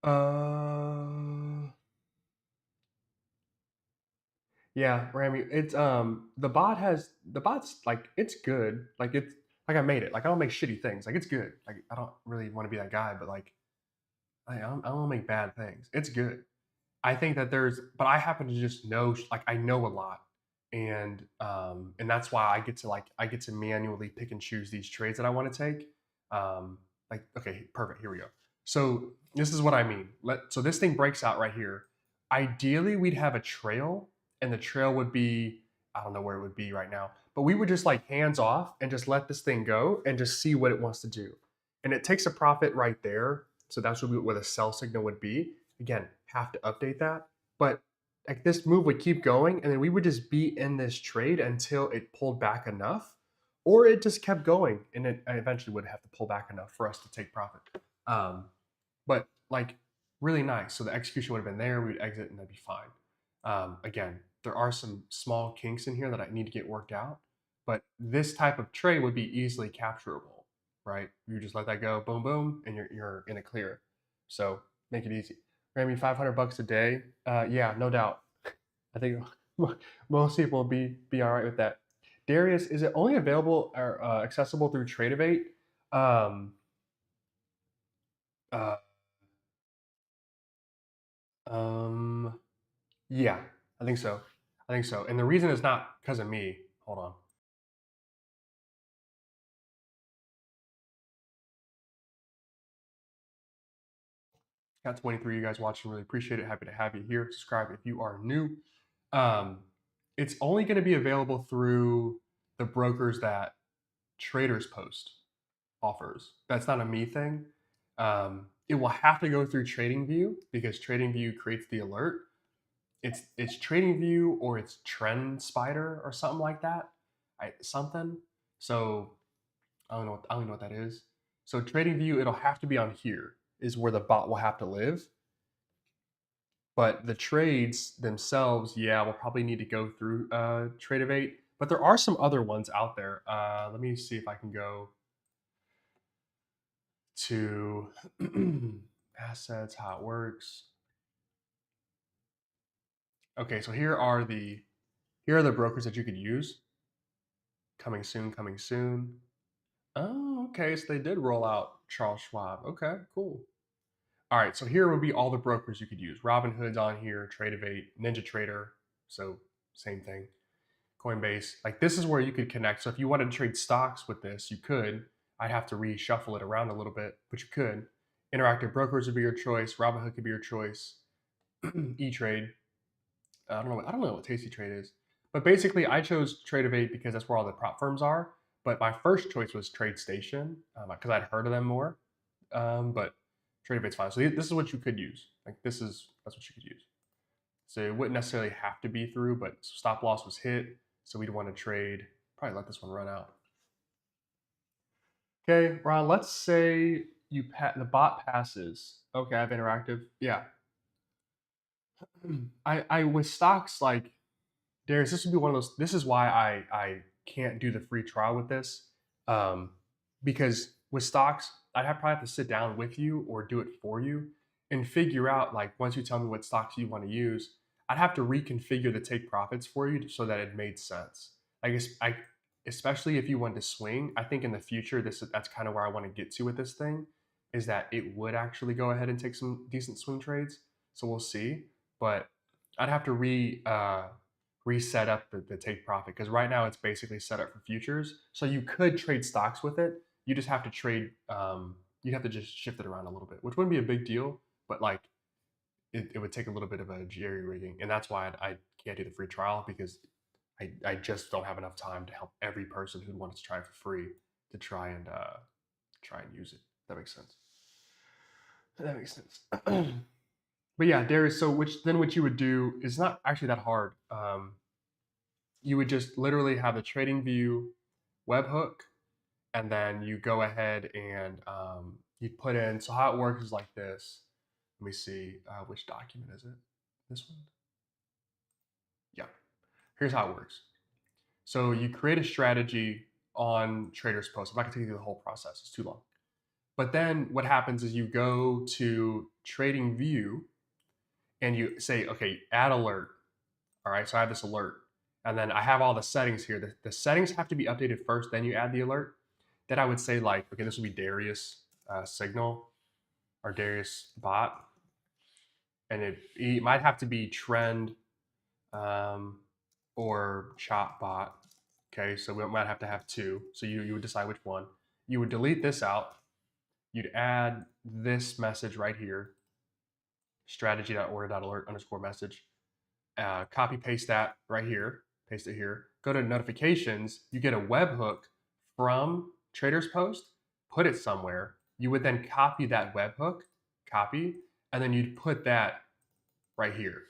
Uh, yeah, Rami. It's the bot's like it's good. Like it's like I made it. Like I don't make shitty things. Like it's good. Like I don't really want to be that guy, but like I don't make bad things. It's good. I think that but I happen to just know, like I know a lot, and that's why I get to manually pick and choose these trades that I want to take. Like okay, perfect. Here we go. So this is what I mean. So this thing breaks out right here. Ideally, we'd have a trail, and the trail would be I don't know where it would be right now, but we would just like hands off and just let this thing go and just see what it wants to do, and it takes a profit right there. So that's where the sell signal would be. Again, have to update that. But like this move would keep going, and then we would just be in this trade until it pulled back enough, or it just kept going, and it eventually would have to pull back enough for us to take profit. Um, but like really nice. So the execution would have been there. We would exit, and that'd be fine. Again, there are some small kinks in here that I need to get worked out, but this type of trade would be easily capturable, right? You just let that go, boom, boom, and you're in a clear. So make it easy. Grammy, $500 a day. Yeah, no doubt. I think most people will be all right with that. Darius, is it only available or accessible through Tradeovate? Um, uh, um, yeah, I think so. I think so. And the reason is not because of me. Hold on. Got 23 of you guys watching. Really appreciate it. Happy to have you here. Subscribe if you are new. Um, it's only going to be available through the brokers that Traders Post offers. That's not a me thing. It will have to go through TradingView because TradingView creates the alert. It's TradingView or it's Trend Spider or something like that. Something. So I don't know what that is. So TradingView, it'll have to be on here is where the bot will have to live. But the trades themselves, yeah, will probably need to go through Tradeovate. But there are some other ones out there. Let me see if I can go to assets, how it works. Okay, so here are the brokers that you could use. Coming soon, coming soon. Oh, okay, so they did roll out Charles Schwab. Okay, cool. All right, so here would be all the brokers you could use. Robinhood's on here, Tradeovate, Ninja Trader, so same thing. Coinbase. Like this is where you could connect. So if you wanted to trade stocks with this, you could. I'd have to reshuffle it around a little bit, but you could. Interactive brokers would be your choice. Robinhood could be your choice. E Trade. I don't know. I don't know what Tasty Trade is, but basically, I chose Tradeovate because that's where all the prop firms are. But my first choice was TradeStation because I'd heard of them more. But Tradeovate's fine. So this is what you could use. Like that's what you could use. So it wouldn't necessarily have to be through, but stop loss was hit. So we'd want to trade, probably let this one run out. Okay, Ron, let's say the bot passes. Okay, I have interactive. Yeah. I with stocks like Darius, this would be one of those. This is why I can't do the free trial with this, um, because with stocks, probably have to sit down with you or do it for you and figure out like once you tell me what stocks you want to use, I'd have to reconfigure the take profits for you so that it made sense. I guess especially if you want to swing, I think in the future that's kind of where I want to get to with this thing, is that it would actually go ahead and take some decent swing trades. So we'll see, but I'd have to reset up the take profit because right now it's basically set up for futures. So you could trade stocks with it. You just have to trade. You have to just shift it around a little bit, which wouldn't be a big deal, but like it would take a little bit of a jerry rigging, and that's why I can't do the free trial because I just don't have enough time to help every person who wants to try for free to try and use it. That makes sense. That makes sense. But yeah, Darius. So what you would do is not actually that hard. you would just literally have the trading view webhook, and then you go ahead and you put in. So how it works is like this. Let me see, which document is it? This one? Yeah. Here's how it works. So you create a strategy on Traders Post. I'm not gonna take you through the whole process; it's too long. But then what happens is you go to Trading View and you say, okay, add alert. All right, so I have this alert. And then I have all the settings here. The settings have to be updated first, then you add the alert. Then I would say, like, okay, this would be Darius signal or Darius bot. And it might have to be trend um, or chop bot. Okay, so we might have to have two. So you would decide which one. You would delete this out. You'd add this message right here, strategy.order.alert underscore message. Copy paste that right here, paste it here. Go to notifications. You get a webhook from Traders Post. Put it somewhere. You would then copy that webhook, copy, and then you'd put that right here.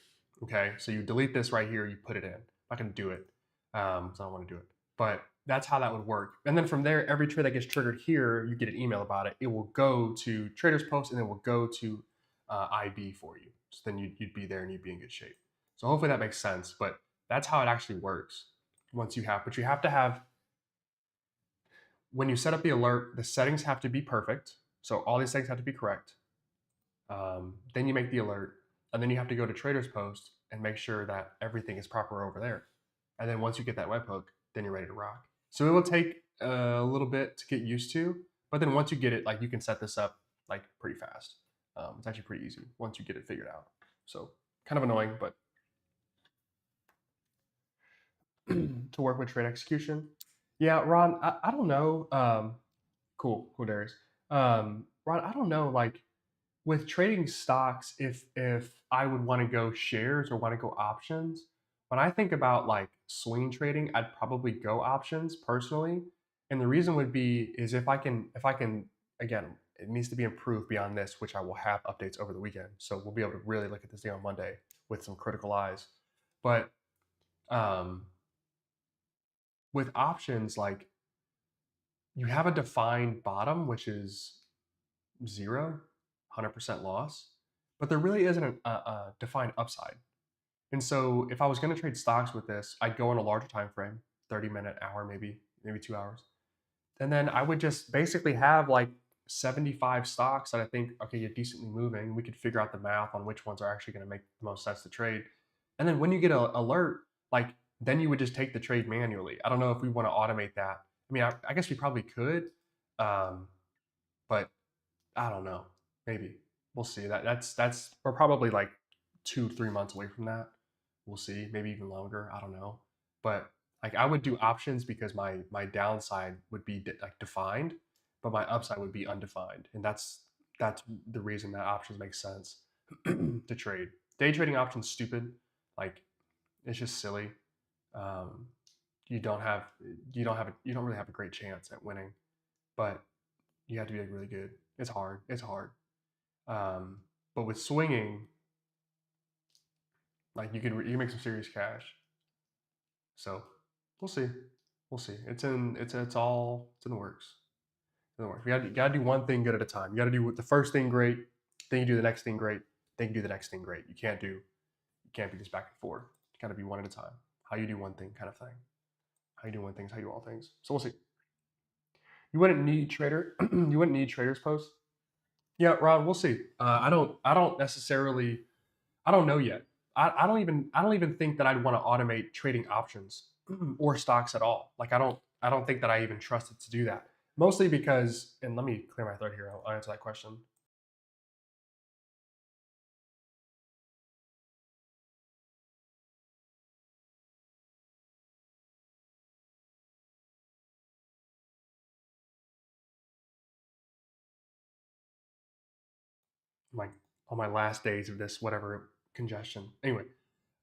Okay, so you delete this right here. You put it in. I'm not gonna do it, so I don't want to do it. But that's how that would work. And then from there, every trade that gets triggered here, you get an email about it. It will go to Traders Post, and then will go to IB for you. So then you'd be there and you'd be in good shape. So hopefully that makes sense. But that's how it actually works. Once you have, but you have to have, when you set up the alert, the settings have to be perfect. So all these settings have to be correct. Then you make the alert, and then you have to go to Traders Post and make sure that everything is proper over there. And then once you get that webhook, then you're ready to rock. So it will take a little bit to get used to, but then once you get it, like, you can set this up like pretty fast. It's actually pretty easy once you get it figured out. So kind of annoying, but to work with trade execution. Yeah, Ron, I don't know. Cool, Darius. Ron, I don't know, like, with trading stocks, if I would want to go shares or want to go options. When I think about like swing trading, I'd probably go options personally. And the reason would be is if I can again, it needs to be improved beyond this, which I will have updates over the weekend. So we'll be able to really look at this thing on Monday with some critical eyes. But um, with options, like, you have a defined bottom, which is zero, 100% loss, but there really isn't a defined upside. And so if I was going to trade stocks with this, I'd go on a larger time frame, 30-minute, hour, maybe 2 hours. And then I would just basically have like 75 stocks that I think, okay, you're decently moving. We could figure out the math on which ones are actually going to make the most sense to trade. And then when you get an alert, like, then you would just take the trade manually. I don't know if we want to automate that. I mean, I guess we probably could, um, but I don't know. Maybe we'll see. That's we're probably like 2 3 months away from that. We'll see. Maybe even longer. I don't know. But like, I would do options because my downside would be like defined, but my upside would be undefined, and that's the reason that options make sense to trade. Day trading options stupid. Like, it's just silly. Um, you don't have you don't really have a great chance at winning, but you have to be like really good. It's hard. It's hard. But with swinging, like, you can make some serious cash. So we'll see. We'll see. It's in the works. In the works. You gotta do one thing good at a time. You gotta do the first thing great, then you do the next thing great, then you do the next thing great. You can't be just back and forth. You gotta be one at a time. How you do one thing kind of thing. How you do one thing is how you do all things. So we'll see. You wouldn't need Traders Post. Yeah, Ron, we'll see. I don't necessarily I don't know yet. I don't even think that I'd want to automate trading options or stocks at all. Like, I don't think that I even trust it to do that. Mostly because, and let me clear my throat here. I'll answer that question. Like, on my last days of this whatever congestion. Anyway,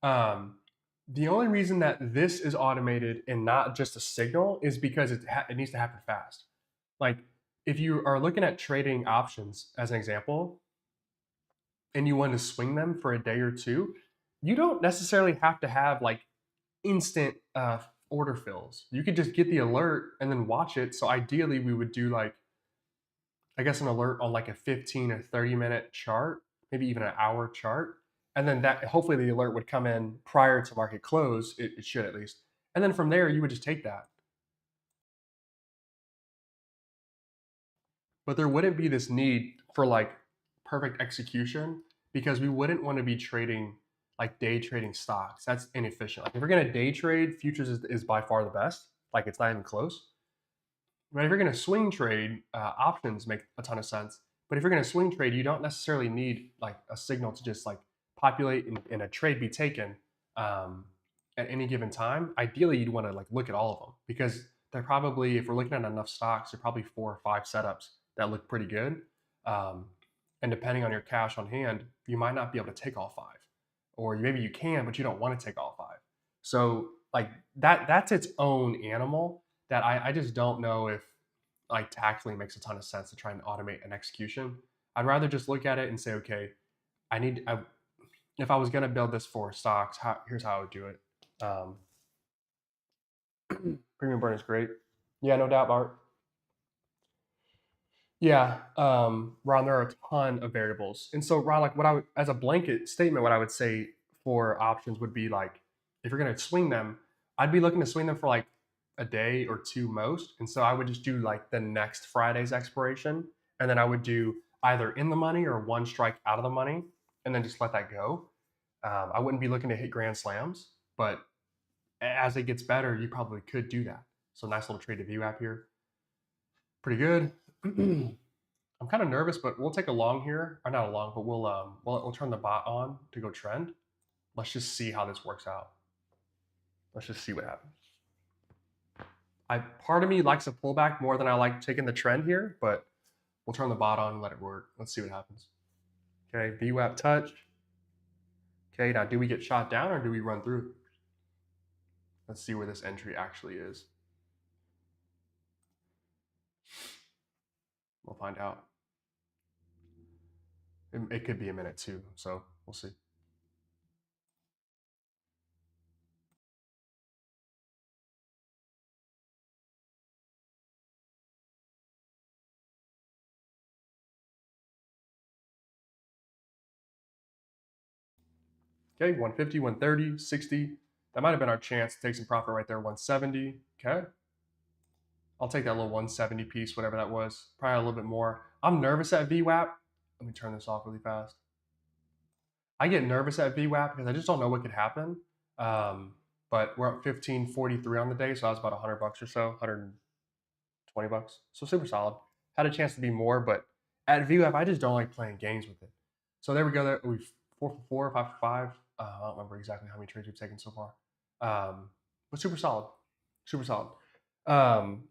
um, the only reason that this is automated and not just a signal is because it needs to happen fast. Like, if you are looking at trading options as an example, and you want to swing them for a day or two, you don't necessarily have to have like instant order fills. You could just get the alert and then watch it. So ideally, we would do like, I guess, an alert on like a 15 or 30-minute chart, maybe even an hour chart. And then that hopefully the alert would come in prior to market close. It should at least. And then from there, you would just take that. But there wouldn't be this need for like perfect execution because we wouldn't want to be trading like day trading stocks. That's inefficient. Like if we're going to day trade, futures is by far the best. Like it's not even close. But if you're going to swing trade, options make a ton of sense. But if you're going to swing trade, you don't necessarily need like a signal to just like populate and a trade be taken um, at any given time. Ideally, you'd want to like look at all of them because they're probably, if we're looking at enough stocks, there are probably 4 or 5 setups that look pretty good. Um, and depending on your cash on hand, you might not be able to take all 5, or maybe you can, but you don't want to take all 5. So like that's its own animal that I just don't know if like tactfully makes a ton of sense to try and automate an execution. I'd rather just look at it and say, okay, if I was going to build this for stocks, here's how I would do it. Premium burn is great. Yeah, no doubt, Bart. Yeah, Ron, there are a ton of variables, and so Ron, like what I would, as a blanket statement, what I would say for options would be like, if you're going to swing them, I'd be looking to swing them for like a day or 2 most, and so I would just do like the next Friday's expiration, and then I would do either in the money or one strike out of the money, and then just let that go. I wouldn't be looking to hit grand slams, but as it gets better, you probably could do that. So nice little trade to view app here, pretty good. I'm kind of nervous, but we'll take a long here, or not a long, but we'll turn the bot on to go trend. Let's just see how this works out. Let's just see what happens. Part of me likes a pullback more than I like taking the trend here, but we'll turn the bot on and let it work. Let's see what happens. Okay, VWAP touch. Okay, now do we get shot down or do we run through? Let's see where this entry actually is. We'll find out. It could be a minute too, so we'll see. Okay, 150, 130, 60. That might have been our chance to take some profit right there, 170. Okay. I'll take that little 170 piece, whatever that was. Probably a little bit more. I'm nervous at VWAP. Let me turn this off really fast. I get nervous at VWAP because I just don't know what could happen. But we're at 1543 on the day, so that was about 100 bucks or so, 120 bucks. So super solid. Had a chance to be more, but at VWAP, I just don't like playing games with it. So there we go. There we 4 for 4, 5 for 5. I don't remember exactly how many trades we've taken so far. But super solid. Super solid. Um,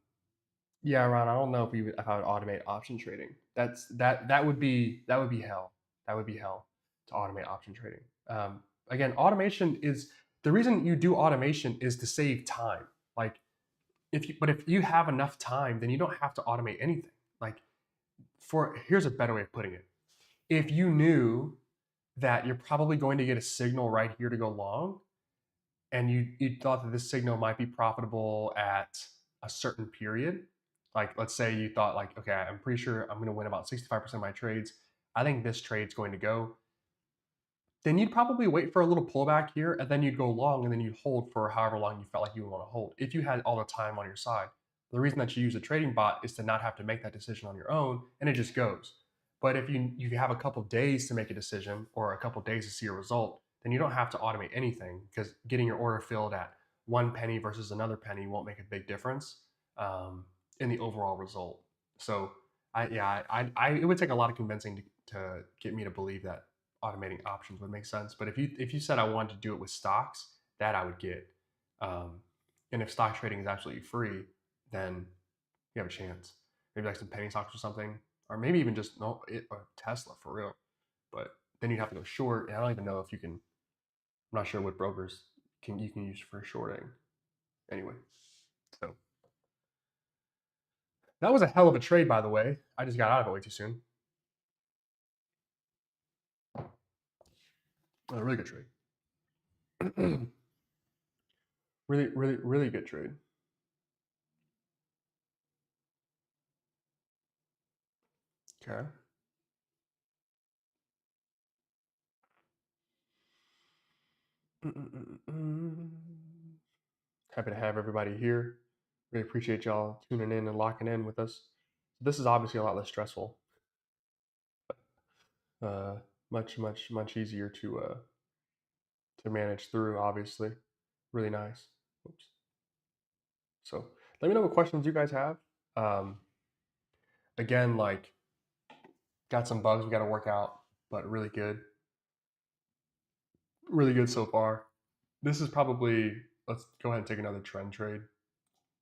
Yeah, Ron, I don't know if I would automate option trading. That would be hell. That would be hell to automate option trading. Again, automation is the reason you do automation is to save time. Like if you have enough time, then you don't have to automate anything. Like here's a better way of putting it. If you knew that you're probably going to get a signal right here to go long, and you thought that this signal might be profitable at a certain period, like let's say you thought like, okay, I'm pretty sure I'm going to win about 65% of my trades. I think this trade's going to go. Then you'd probably wait for a little pullback here, and then you'd go long, and then you'd hold for however long you felt like you would want to hold. If you had all the time on your side, the reason that you use a trading bot is to not have to make that decision on your own, and it just goes. But if you have a couple days to make a decision or a couple days to see a result, then you don't have to automate anything because getting your order filled at 1 penny versus another penny won't make a big difference in the overall result. So it would take a lot of convincing to get me to believe that automating options would make sense. But if you said I wanted to do it with stocks, that I would get. And if stock trading is absolutely free, then you have a chance. Maybe like some penny stocks or something, or maybe even just no or Tesla for real. But then you'd have to go short, and I don't even know if you can. I'm not sure what brokers you can use for shorting. Anyway, so that was a hell of a trade, by the way. I just got out of it way too soon. A really good trade. Really, really, really good trade. Okay. Mm-mm-mm-mm. Happy to have everybody here. Really appreciate y'all tuning in and locking in with us. This is obviously a lot less stressful. Uh, much easier to manage through. Obviously, really nice. Oops. So let me know what questions you guys have. Um, Again, like got some bugs we got to work out, but really good so far. This is probably let's go ahead and take another trend trade.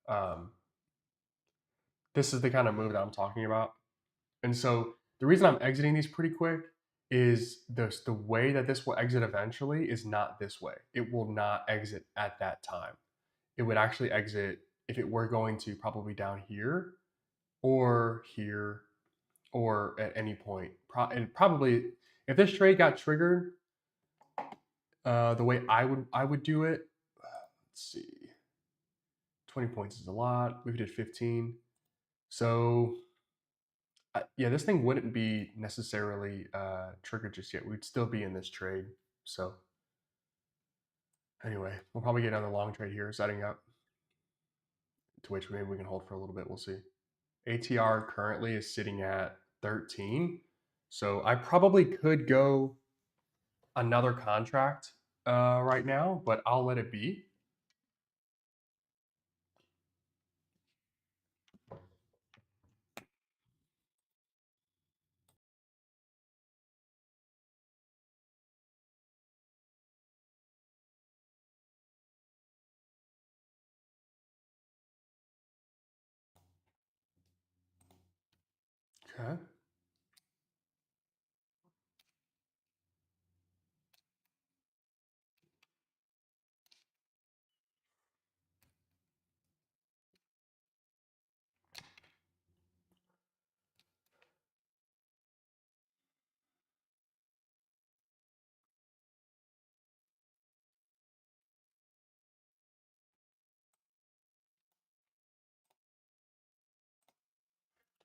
Um, this is the kind of move that I'm talking about. And so the reason I'm exiting these pretty quick is the way that this will exit eventually is not this way. It will not exit at that time. It would actually exit if it were going to probably down here or at any point. And probably if this trade got triggered the way I would do it, let's see, 20 points is a lot. We did 15. So yeah, this thing wouldn't be necessarily triggered just yet. We'd still be in this trade. So anyway, we'll probably get another long trade here setting up to which maybe we can hold for a little bit. We'll see. ATR currently is sitting at 13. So I probably could go another contract right now, but I'll let it be. Okay.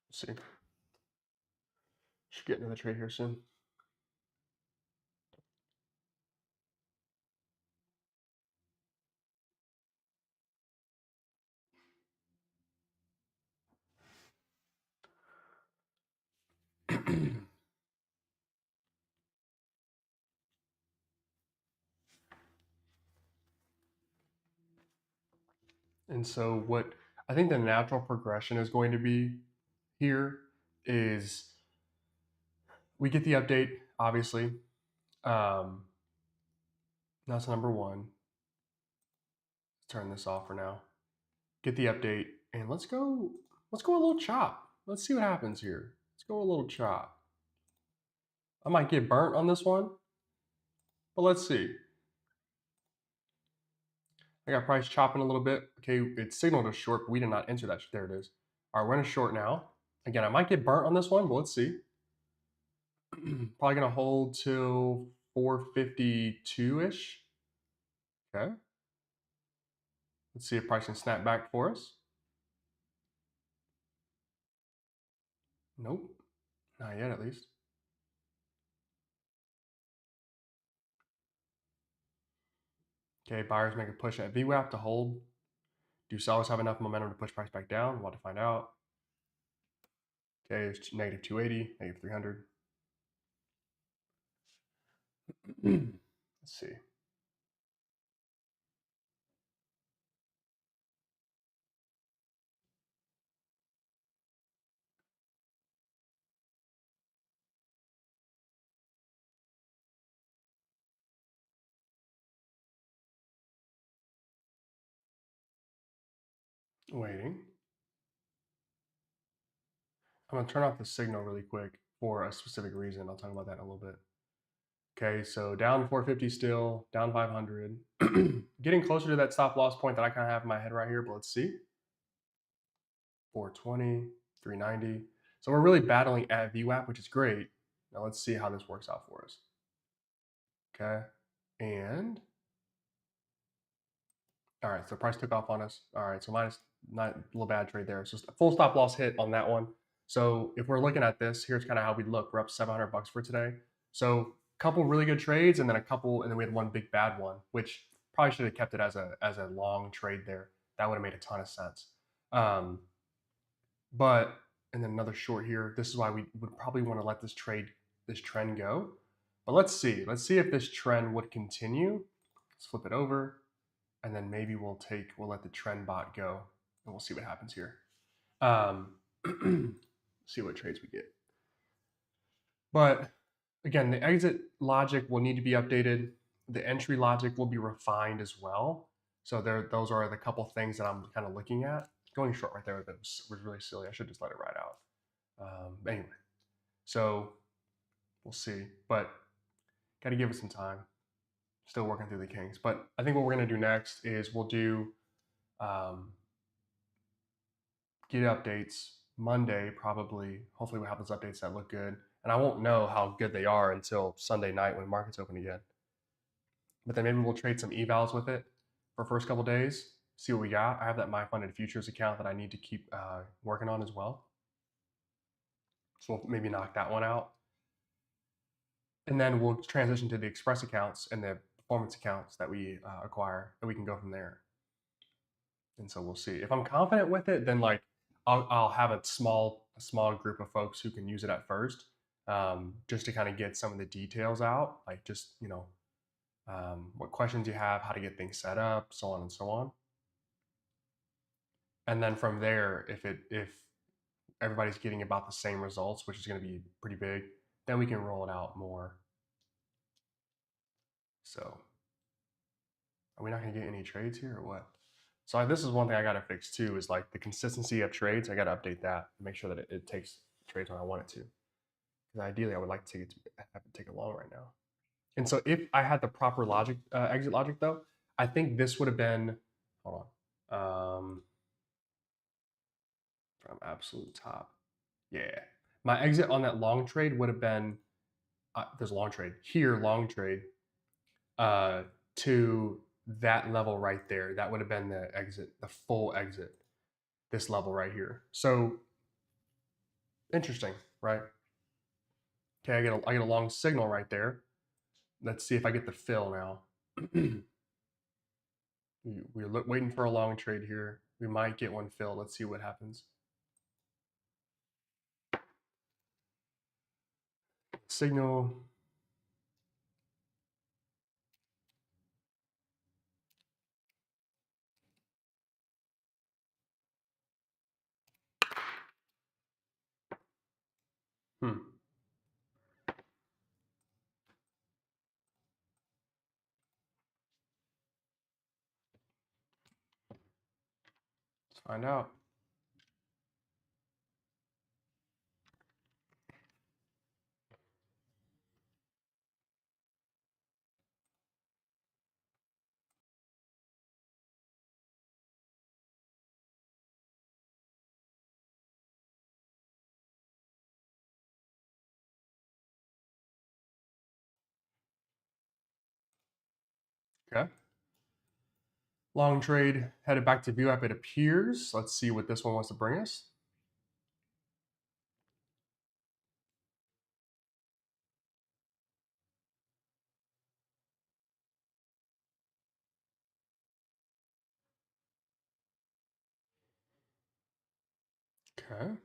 Let's see. Should get another trade here soon. And so what I think the natural progression is going to be here is we get the update, obviously. That's number one. Let's turn this off for now. Get the update, and let's go a little chop. Let's see what happens here. Let's go a little chop. I might get burnt on this one, but let's see. I got price chopping a little bit. Okay, it signaled a short, but we did not enter that. There it is. All right, we're in a short now. Again, I might get burnt on this one, but let's see. Probably gonna hold till 452-ish. Okay. Let's see if price can snap back for us. Nope. Not yet, at least. Okay, buyers make a push at VWAP to hold. Do sellers have enough momentum to push price back down? We'll have to find out. Okay, it's negative 280, negative 300. Let's see. Waiting. I'm gonna turn off the signal really quick for a specific reason. I'll talk about that in a little bit. Okay, so down 450 still, down 500. Getting closer to that stop loss point that I kind of have in my head right here, but let's see. 420, 390. So we're really battling at VWAP, which is great. Now let's see how this works out for us. Okay, and All right, so price took off on us. All right, so minus not a little bad trade there. So full stop loss hit on that one. So if we're looking at this, here's kind of how we look. We're up 700 bucks for today. So a couple really good trades, and then and then we had one big bad one, which probably should have kept it as a long trade there. That would have made a ton of sense. Um, but and then another short here. This is why we would probably want to let this trend go. But let's see. Let's see if this trend would continue. Let's flip it over, and then maybe we'll let the trend bot go, and we'll see what happens here. Um, see what trades we get. But again, the exit logic will need to be updated. The entry logic will be refined as well. So those are the couple things that I'm kind of looking at. Going short right there was really silly. I should just let it ride out. Anyway, so we'll see. But got to give it some time. Still working through the kinks. But I think what we're going to do next is we'll do um, get updates Monday, probably. Hopefully, we'll have those updates that look good. And I won't know how good they are until Sunday night when markets open again. But then maybe we'll trade some evals with it for first couple days, see what we got. I have that my funded futures account that I need to keep working on as well. So we'll maybe knock that one out. And then we'll transition to the express accounts and the performance accounts that we acquire, and we can go from there. And so we'll see. If I'm confident with it, then like I'll have a small group of folks who can use it at first, just to kind of get some of the details out, like just what questions you have, how to get things set up, so on and so on. And then from there, if everybody's getting about the same results, which is going to be pretty big, then we can roll it out more. So are we not going to get any trades here or what? So this is one thing I got to fix too, is like the consistency of trades. I got to update that and make sure that it takes trades when I want it to. Because ideally, I would like to have it take it long right now. And so if I had the proper logic, exit logic though, I think this would have been, hold on, from absolute top. Yeah. My exit on that long trade would have been, there's a long trade here, long trade, uh, to that level right there. That would have been the exit, the full exit, this level right here. So interesting, right? Okay, I get a long signal right there. Let's see if I get the fill now. We're waiting for a long trade here. We might get one filled. Let's see what happens. Signal. Hmm. Let's find out. Okay. Long trade headed back to view app, it appears. Let's see what this one wants to bring us. Okay.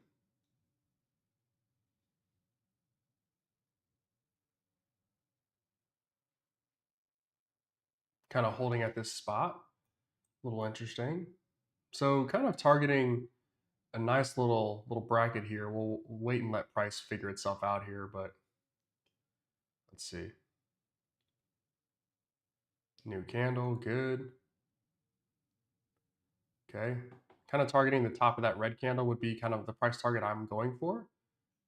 Kind of holding at this spot. A little interesting. So kind of targeting a nice little bracket here. We'll wait and let price figure itself out here, but let's see. New candle, good. Okay. Kind of targeting the top of that red candle would be kind of the price target I'm going for,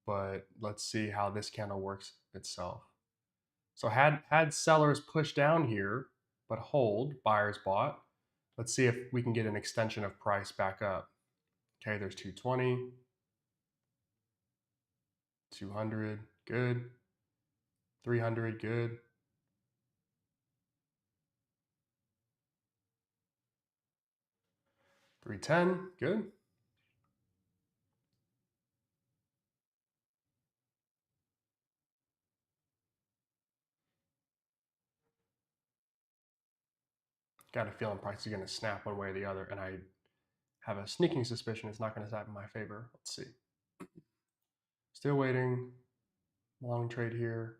but let's see how this candle works itself. So had sellers push down here, but hold, buyers bought. Let's see if we can get an extension of price back up. Okay, there's 220, 200, good. 300, good. 310, good. Got a feeling price is going to snap one way or the other, and I have a sneaking suspicion it's not going to snap in my favor. Let's see. Still waiting. Long trade here.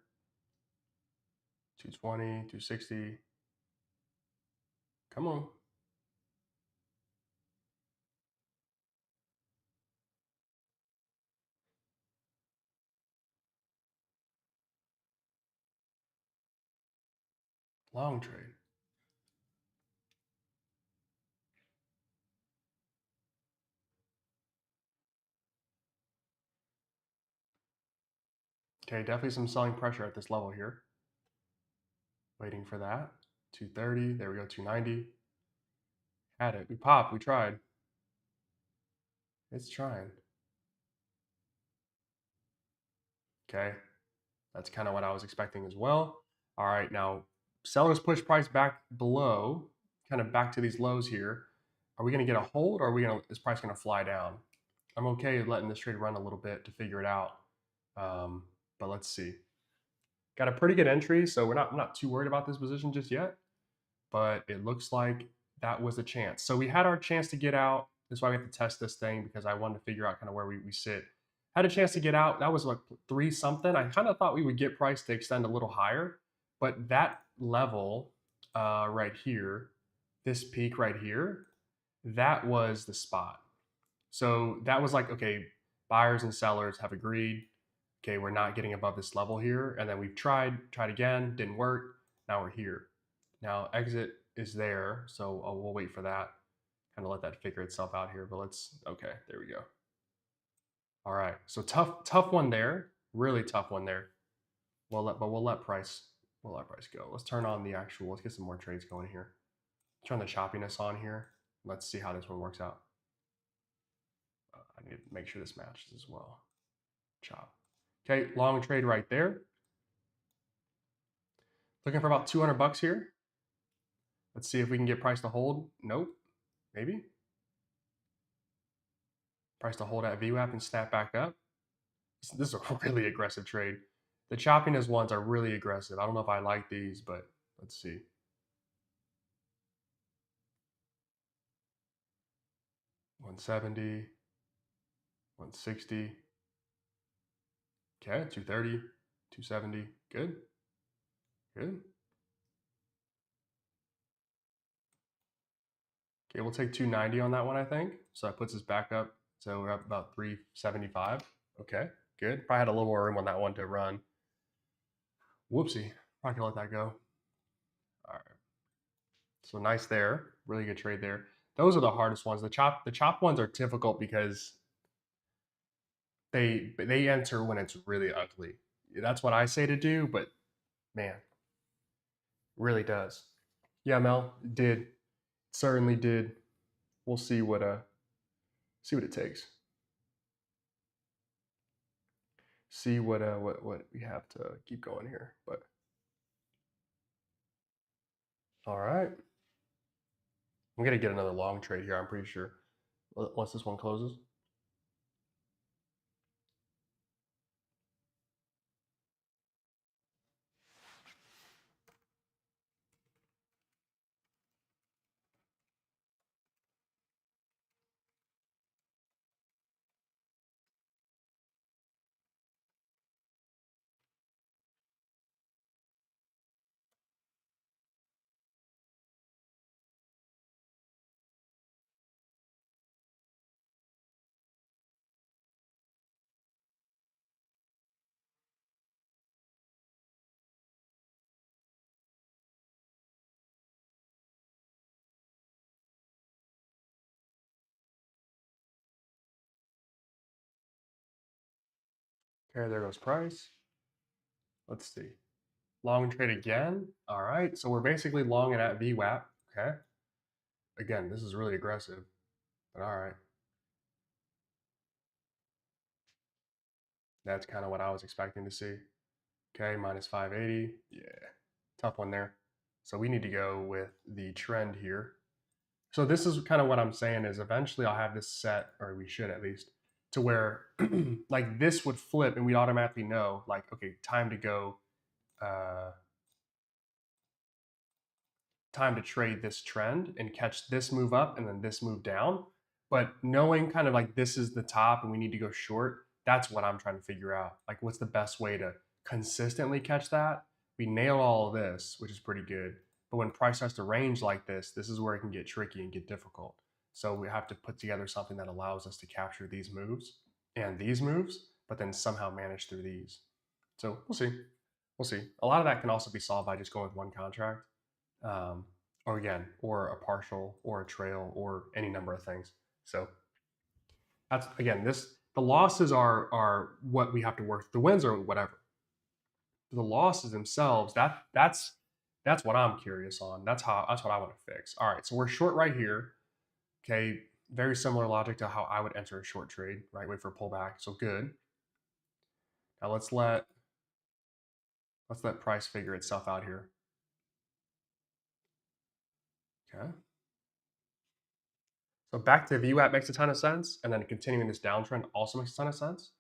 220, 260. Come on. Long trade. Okay, definitely some selling pressure at this level here. Waiting for that. 230. There we go. 290. Had it. We popped. We tried. It's trying. Okay. That's kind of what I was expecting as well. All right. Now, sellers push price back below, kind of back to these lows here. Are we going to get a hold or is price going to fly down? I'm okay letting this trade run a little bit to figure it out. But let's see. Got a pretty good entry, so I'm not too worried about this position just yet. But it looks like that was a chance. So we had our chance to get out. That's why we have to test this thing because I wanted to figure out kind of where we sit. Had a chance to get out. That was like 3 something. I kind of thought we would get price to extend a little higher, but that level right here, this peak right here, that was the spot. So that was like, okay, buyers and sellers have agreed. Okay, we're not getting above this level here. And then we've tried again, didn't work. Now we're here. Now exit is there, so we'll wait for that. Kind of let that figure itself out here. But okay, there we go. All right, so tough one there. Really tough one there. We'll let price go. Let's turn on the actual. Let's get some more trades going here. Turn the choppiness on here. Let's see how this one works out. I need to make sure this matches as well. Chop. Okay, long trade right there. Looking for about 200 bucks here. Let's see if we can get price to hold. Nope. Maybe. Price to hold at VWAP and snap back up. This is a really aggressive trade. The choppiness ones are really aggressive. I don't know if I like these, but let's see. $170, $160. Okay, $230, $270. Good. Good. Okay, we'll take $290 on that one, I think. So that puts us back up. So we're up about $375. Okay, good. Probably had a little more room on that one to run. Whoopsie. Probably can let that go. All right. So nice there. Really good trade there. Those are the hardest ones. The chop ones are difficult because they enter when it's really ugly. That's what I say to do, but man, really does. Yeah, Mel, it did. Certainly did. We'll see what it takes. See what we have to keep going here. But all right. I'm gonna get another long trade here, I'm pretty sure. Once this one closes. Okay, there goes price. Let's see. Long trade again. All right. So we're basically long and at VWAP. Okay. Again, this is really aggressive, but all right. That's kind of what I was expecting to see. Okay, minus 580. Yeah, tough one there. So we need to go with the trend here. So this is kind of what I'm saying is eventually I'll have this set, or we should at least, to where like this would flip and we'd automatically know like, okay, uh, time to trade this trend and catch this move up and then this move down. But knowing kind of like this is the top and we need to go short, that's what I'm trying to figure out. Like, what's the best way to consistently catch that? We nail all of this, which is pretty good. But when price starts to range like this is where it can get tricky and get difficult. So we have to put together something that allows us to capture these moves and these moves, but then somehow manage through these. So we'll see. We'll see. A lot of that can also be solved by just going with one contract, um, or again, or a partial, or a trail, or any number of things. So that's again, this the losses are what we have to work. The wins are whatever. The losses themselves, that's what I'm curious on. That's what I want to fix. All right, so we're short right here. Okay, very similar logic to how I would enter a short trade. Right, wait for a pullback. So good. Now let's let price figure itself out here. Okay. So back to VWAP makes a ton of sense, and then continuing this downtrend also makes a ton of sense.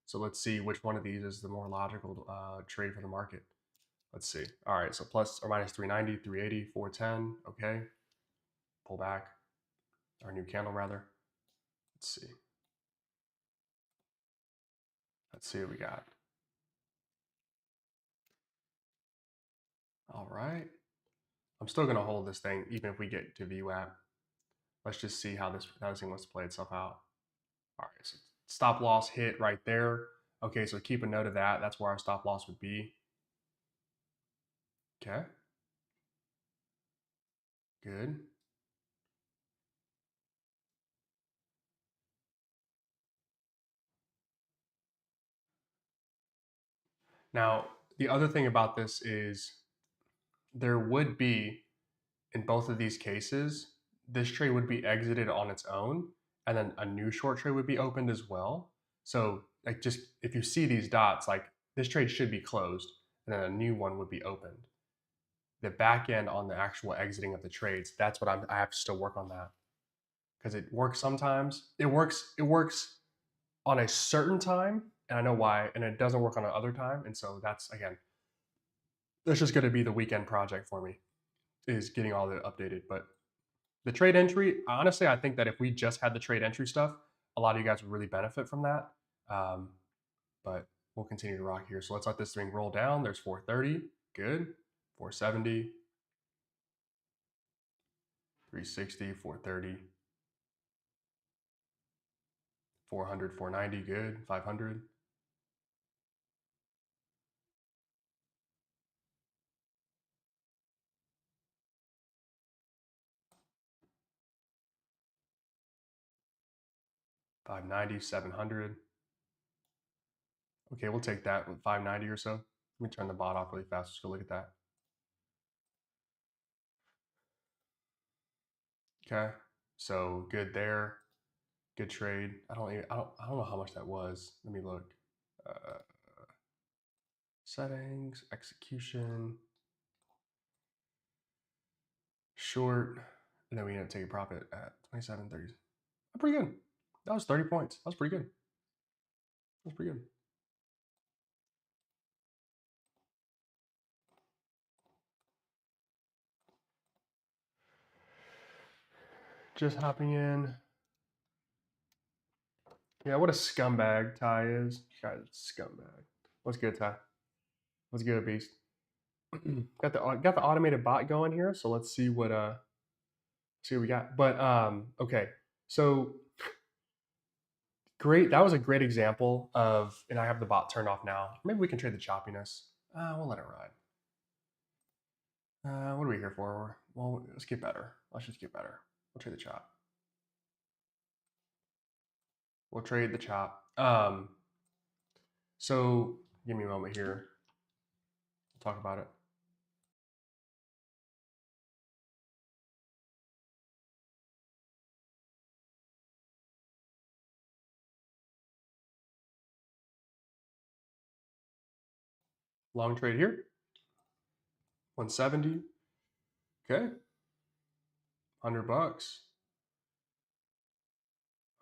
So let's see which one of these is the more logical trade for the market. Let's see. All right, so plus or minus 390, 380, 410. Okay. Pull back. Our new candle, rather. Let's see. Let's see what we got. All right. I'm still going to hold this thing even if we get to VWAP. Let's just see how this thing wants to play itself out. All right, so stop loss hit right there. Okay, so keep a note of that. That's where our stop loss would be. Okay. Good. Now, the other thing about this is there would be, in both of these cases, this trade would be exited on its own, and then a new short trade would be opened as well. So, like, just if you see these dots, like this trade should be closed, and then a new one would be opened. The back end on the actual exiting of the trades, that's what I have to still work on that because it works sometimes. It works. It works on a certain time, and I know why, and it doesn't work on another time. And so that's again, that's just going to be the weekend project for me is getting all the updated. But the trade entry, honestly, I think that if we just had the trade entry stuff, a lot of you guys would really benefit from that. Um, but we'll continue to rock here. So let's let this thing roll down. There's 430, good. 470, 360, 430, 400, 490, good. 500. 590, 700. Okay, we'll take that with 590 or so. Let me turn the bot off really fast. Let's go look at that. Okay, so good there. Good trade. I don't know how much that was. Let me look. Uh, settings, execution, short, and then we end up taking profit at 27.30. Pretty good. That was 30 points. That was pretty good. That was pretty good. Just hopping in. Yeah, what a scumbag Ty is. Guy's a scumbag. What's good, Ty? What's good, Beast? got the automated bot going here, so let's see what we got. But okay, so great. That was a great example of, and I have the bot turned off now. Maybe we can trade the choppiness. We'll let it ride. What are we here for? Well, let's get better. Let's just get better. We'll trade the chop. We'll trade the chop. So give me a moment here. We'll talk about it. Long trade here. 170. Okay. $100.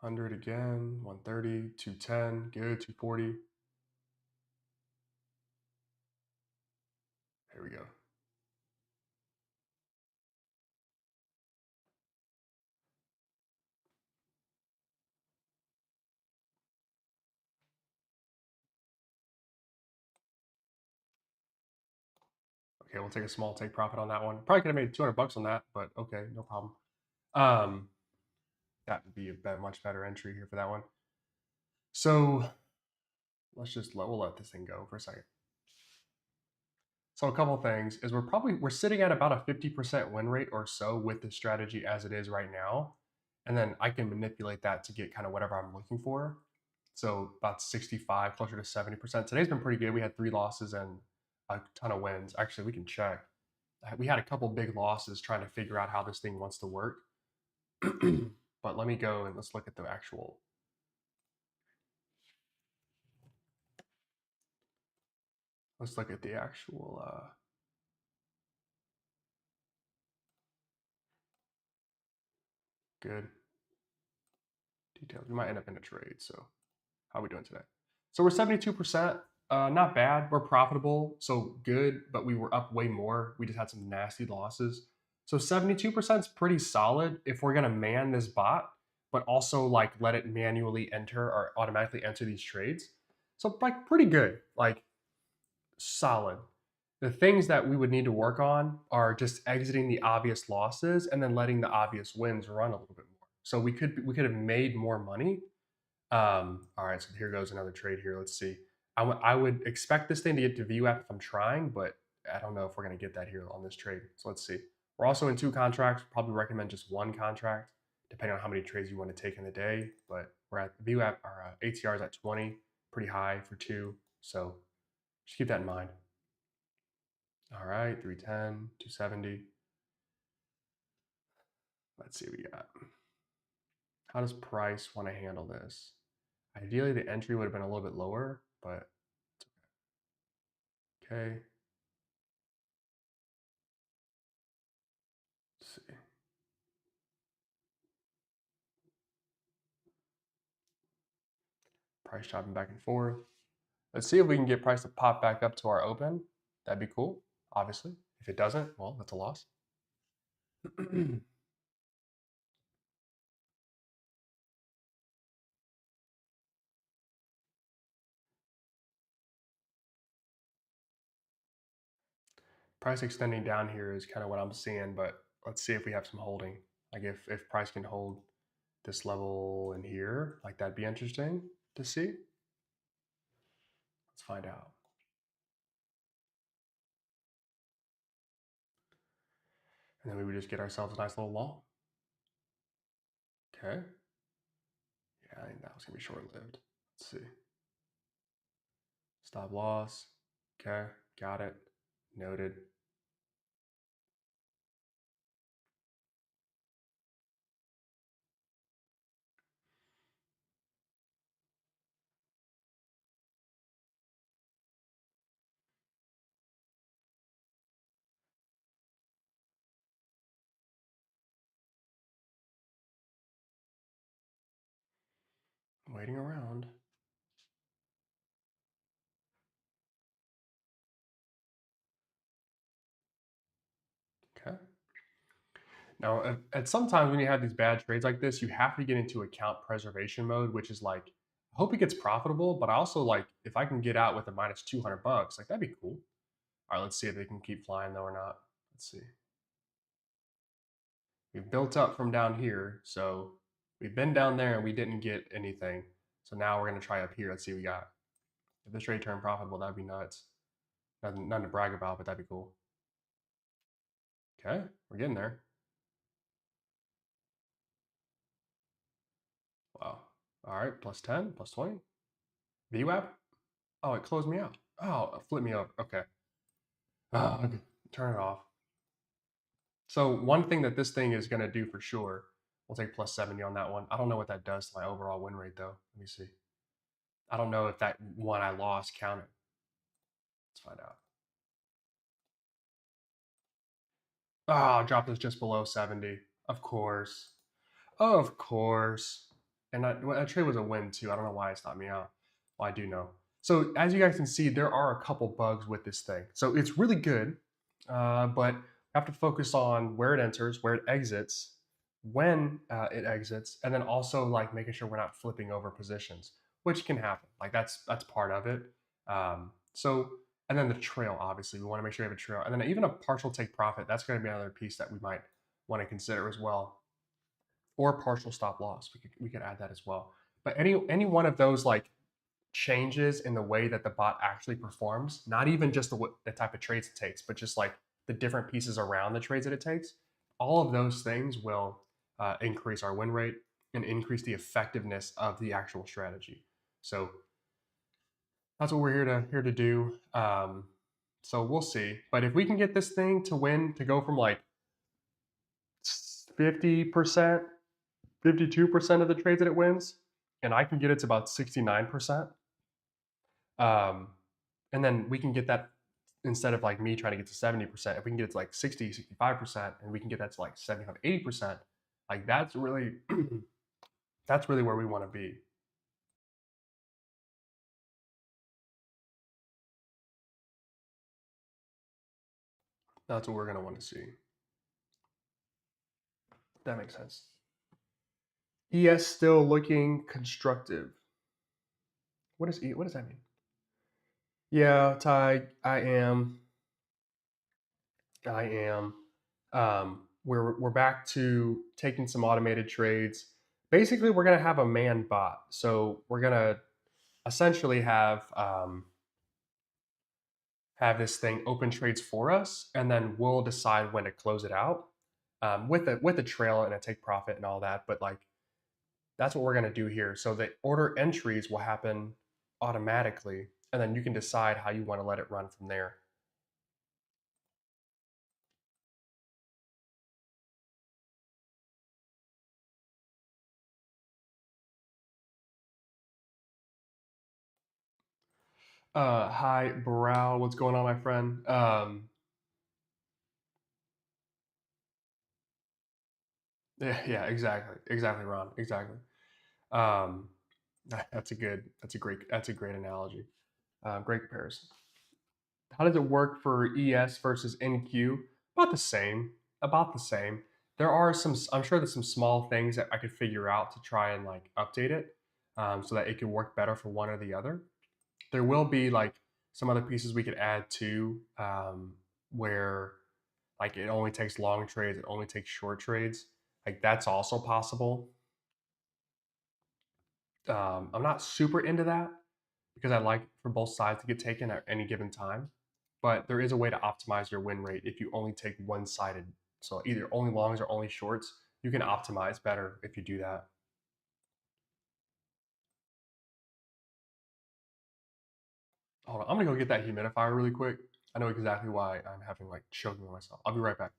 100 again, 130, 210, good, 240. Here we go. Okay, we'll take a small take profit on that one. Probably could have made 200 bucks on that, but okay, no problem. Um, that would be a much better entry here for that one. So we'll let this thing go for a second. So a couple things is we're sitting at about a 50% win rate or so with the strategy as it is right now. And then I can manipulate that to get kind of whatever I'm looking for. So about 65, closer to 70%. Today's been pretty good. We had 3 losses and a ton of wins. Actually, we can check. We had a couple big losses trying to figure out how this thing wants to work. But let me go and let's look at the actual. Let's look at the actual good details. We might end up in a trade. So how are we doing today? So we're 72%. Not bad. We're profitable. So good, but we were up way more. We just had some nasty losses. So 72% is pretty solid if we're gonna man this bot, but also like let it manually enter or automatically enter these trades. So like pretty good, like solid. The things that we would need to work on are just exiting the obvious losses and then letting the obvious wins run a little bit more. So we could have made more money. All right, so here goes another trade here. Let's see. I would expect this thing to get to VWAP if I'm trying, but I don't know if we're going to get that here on this trade. So let's see. We're also in 2 contracts. Probably recommend just 1 contract, depending on how many trades you want to take in the day. But we're at VWAP, our ATR is at 20, pretty high for 2. So just keep that in mind. All right, 310, 270. Let's see what we got. How does price want to handle this? Ideally, the entry would have been a little bit lower, but okay. Let's see. Price chopping back and forth. Let's see if we can get price to pop back up to our open. That'd be cool, obviously. If it doesn't, well, that's a loss. Price extending down here is kind of what I'm seeing, but let's see if we have some holding. Like if price can hold this level in here, like that'd be interesting to see. Let's find out. And then we would just get ourselves a nice little long. Okay. Yeah, I think that was gonna be short-lived. Let's see. Stop loss. Okay, got it. Noted. Waiting around. Okay. Now, at sometimes when you have these bad trades like this, you have to get into account preservation mode, which is like, I hope it gets profitable, but I also like if I can get out with a minus 200 bucks, like that'd be cool. All right, let's see if they can keep flying though or not. Let's see. We've built up from down here, so we've been down there and we didn't get anything. So now we're gonna try up here. Let's see what we got. If this trade turned profitable, that'd be nuts. Nothing to brag about, but that'd be cool. Okay, we're getting there. Wow. All right, plus 10, plus 20. VWAP? Oh, it closed me out. Oh, flip me over. Okay. Okay. Turn it off. So one thing that this thing is going to do for sure, we'll take plus 70 on that one. I don't know what that does to my overall win rate though. Let me see. I don't know if that one I lost counted. Let's find out. Oh, dropped us just below 70. Of course. Of course. And that trade was a win too. I don't know why it stopped me out. Well, I do know. So as you guys can see, there are a couple bugs with this thing. So it's really good, but you have to focus on where it enters, where it exits, when it exits, and then also like making sure we're not flipping over positions, which can happen. Like that's part of it. So and then the trail, obviously, we want to make sure we have a trail, and then even a partial take profit. That's going to be another piece that we might want to consider as well, or partial stop loss. We could add that as well. But any one of those like changes in the way that the bot actually performs, not even just the type of trades it takes, but just like the different pieces around the trades that it takes, all of those things will increase our win rate and increase the effectiveness of the actual strategy. So that's what we're here to do. So we'll see. But if we can get this thing to win, to go from like 50%, 52% of the trades that it wins, and I can get it to about 69%. Um, and then we can get that, instead of like me trying to get to 70%, if we can get it to like 60, 65%, and we can get that to like 75, 80%, like that's really that's really where we want to be. That's what we're gonna want to see. That makes sense. ES still looking constructive. What does that mean? Yeah, Ty, I am. I am. We're back to taking some automated trades. Basically, we're gonna have a man bot. So we're gonna essentially have this thing open trades for us, and then we'll decide when to close it out, with a trail and a take profit and all that. But like that's what we're gonna do here. So the order entries will happen automatically, and then you can decide how you want to let it run from there. Hi, Baral. What's going on, my friend? Yeah, exactly, Ron, exactly. Um, that's a great analogy. Great comparison. How does it work for ES versus NQ? About the same. About the same. There are some. I'm sure there's some small things that I could figure out to try and like update it, so that it could work better for one or the other. There will be like some other pieces we could add too, where like it only takes long trades, it only takes short trades. Like that's also possible. I'm not super into that because I like for both sides to get taken at any given time. But there is a way to optimize your win rate if you only take one sided. So either only longs or only shorts. You can optimize better if you do that. Hold on, I'm gonna go get that humidifier really quick. I know exactly why I'm having like choking on myself. I'll be right back.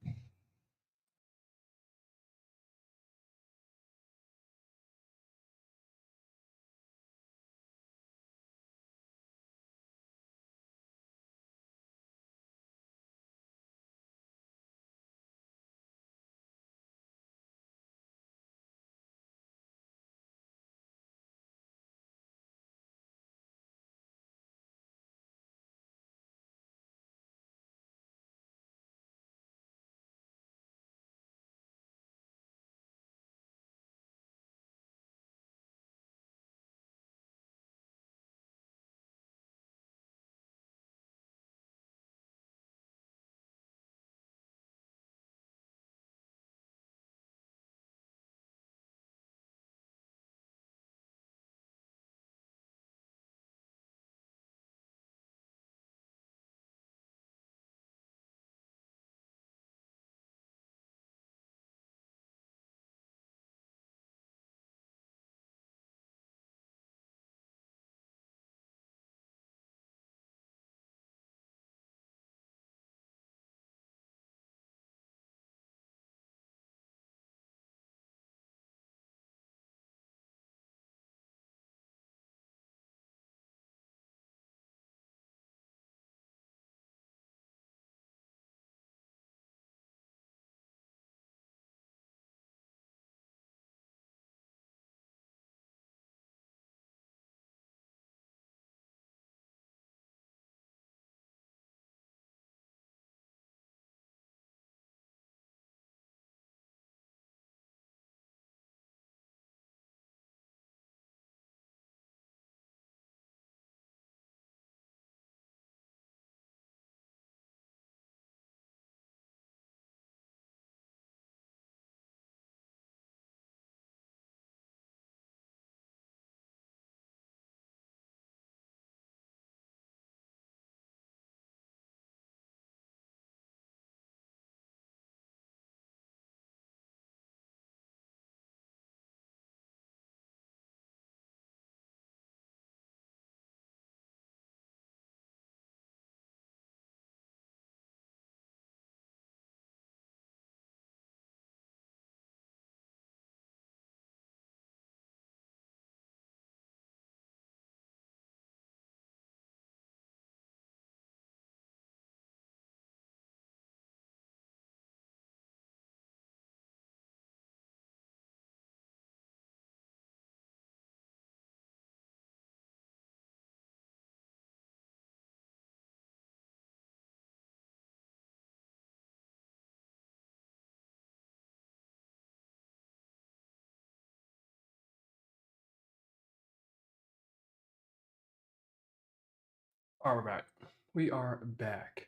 All right, we're back. We are back.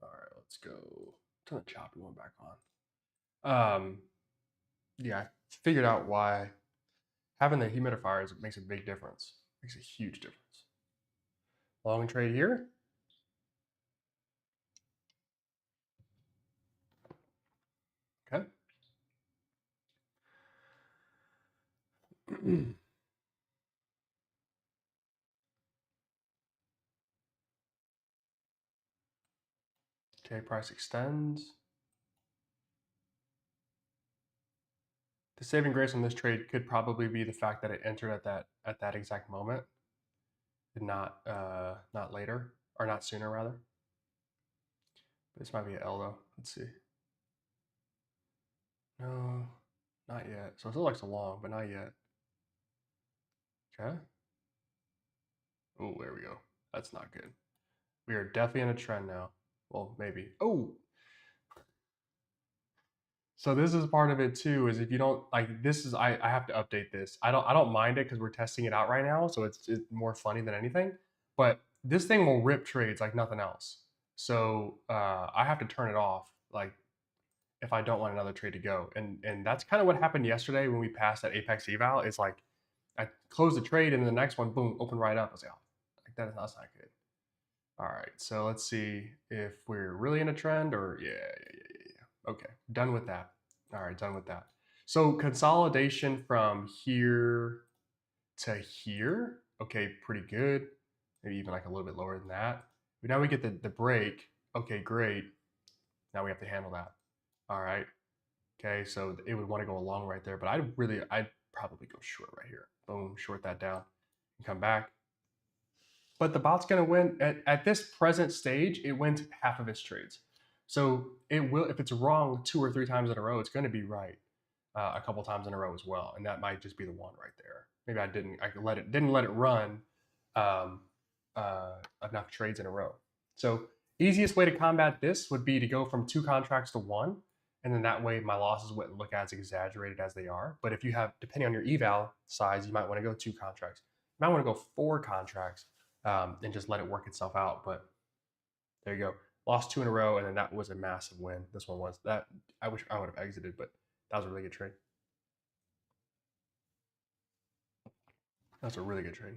All right, let's go. Turn the choppy one back on. Yeah, I figured out why having the humidifiers makes a big difference. Makes a huge difference. Long trade here. Okay. Okay, price extends. The saving grace on this trade could probably be the fact that it entered at that exact moment, and not later or not sooner rather. This might be an L though. Let's see. No, not yet. So it still looks a long, but not yet. Okay. Oh, there we go. That's not good. We are definitely in a trend now. Well, maybe. Oh, so this is part of it too. Is if you don't like this is I have to update this. I don't mind it because we're testing it out right now, so it's more funny than anything. But this thing will rip trades like nothing else. So I have to turn it off like if I don't want another trade to go. And that's kind of what happened yesterday when we passed that Apex eval. It's like I closed the trade and the next one, boom, opened right up. I was like, oh, like that's not good. All right, so let's see if we're really in a trend or yeah. Okay, done with that. All right, done with that. So consolidation from here to here. Okay, pretty good. Maybe even like a little bit lower than that. But now we get the break. Okay, great. Now we have to handle that. All right. Okay, so it would want to go along right there, but I'd probably go short right here. Boom, short that down and come back. But the bot's going to win at this present stage. It wins half of its trades, so it will. If it's wrong 2 or 3 times in a row, it's going to be right a couple times in a row as well, and that might just be the one right there. Maybe I didn't let it run um, enough trades in a row. So easiest way to combat this would be to go from 2 contracts to one, and then that way my losses wouldn't look as exaggerated as they are. But if you have, depending on your eval size, you might want to go 2 contracts. You might want to go 4 contracts and just let it work itself out. But there you go. Lost 2 in a row, and then that was a massive win. This one was that. I wish I would have exited, but that was a really good trade. That's a really good trade.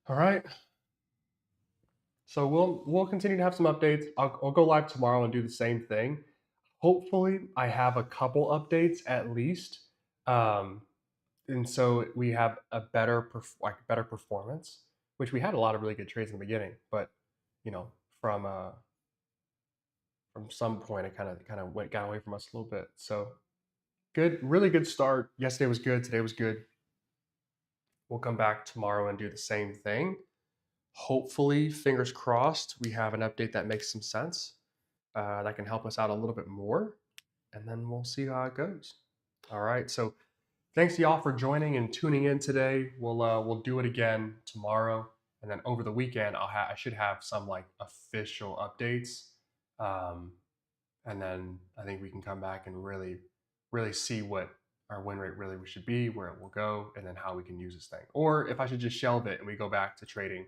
All right. So we'll continue to have some updates. I'll go live tomorrow and do the same thing. Hopefully, I have a couple updates at least, um, and so we have a better performance. Which we had a lot of really good trades in the beginning, but you know from some point it kind of went got away from us a little bit. So good, really good start. Yesterday was good. Today was good. We'll come back tomorrow and do the same thing. Hopefully, fingers crossed, we have an update that makes some sense that can help us out a little bit more, and then we'll see how it goes. All right. So thanks to y'all for joining and tuning in today. We'll do it again tomorrow, and then over the weekend I should have some like official updates. Um, and then I think we can come back and really see what our win rate really should be, where it will go, and then how we can use this thing. Or if I should just shelve it and we go back to trading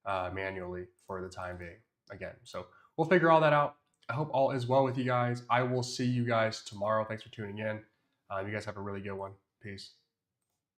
manually for the time being again. So we'll figure all that out. I hope all is well with you guys. I will see you guys tomorrow. Thanks for tuning in. You guys have a really good one. Peace.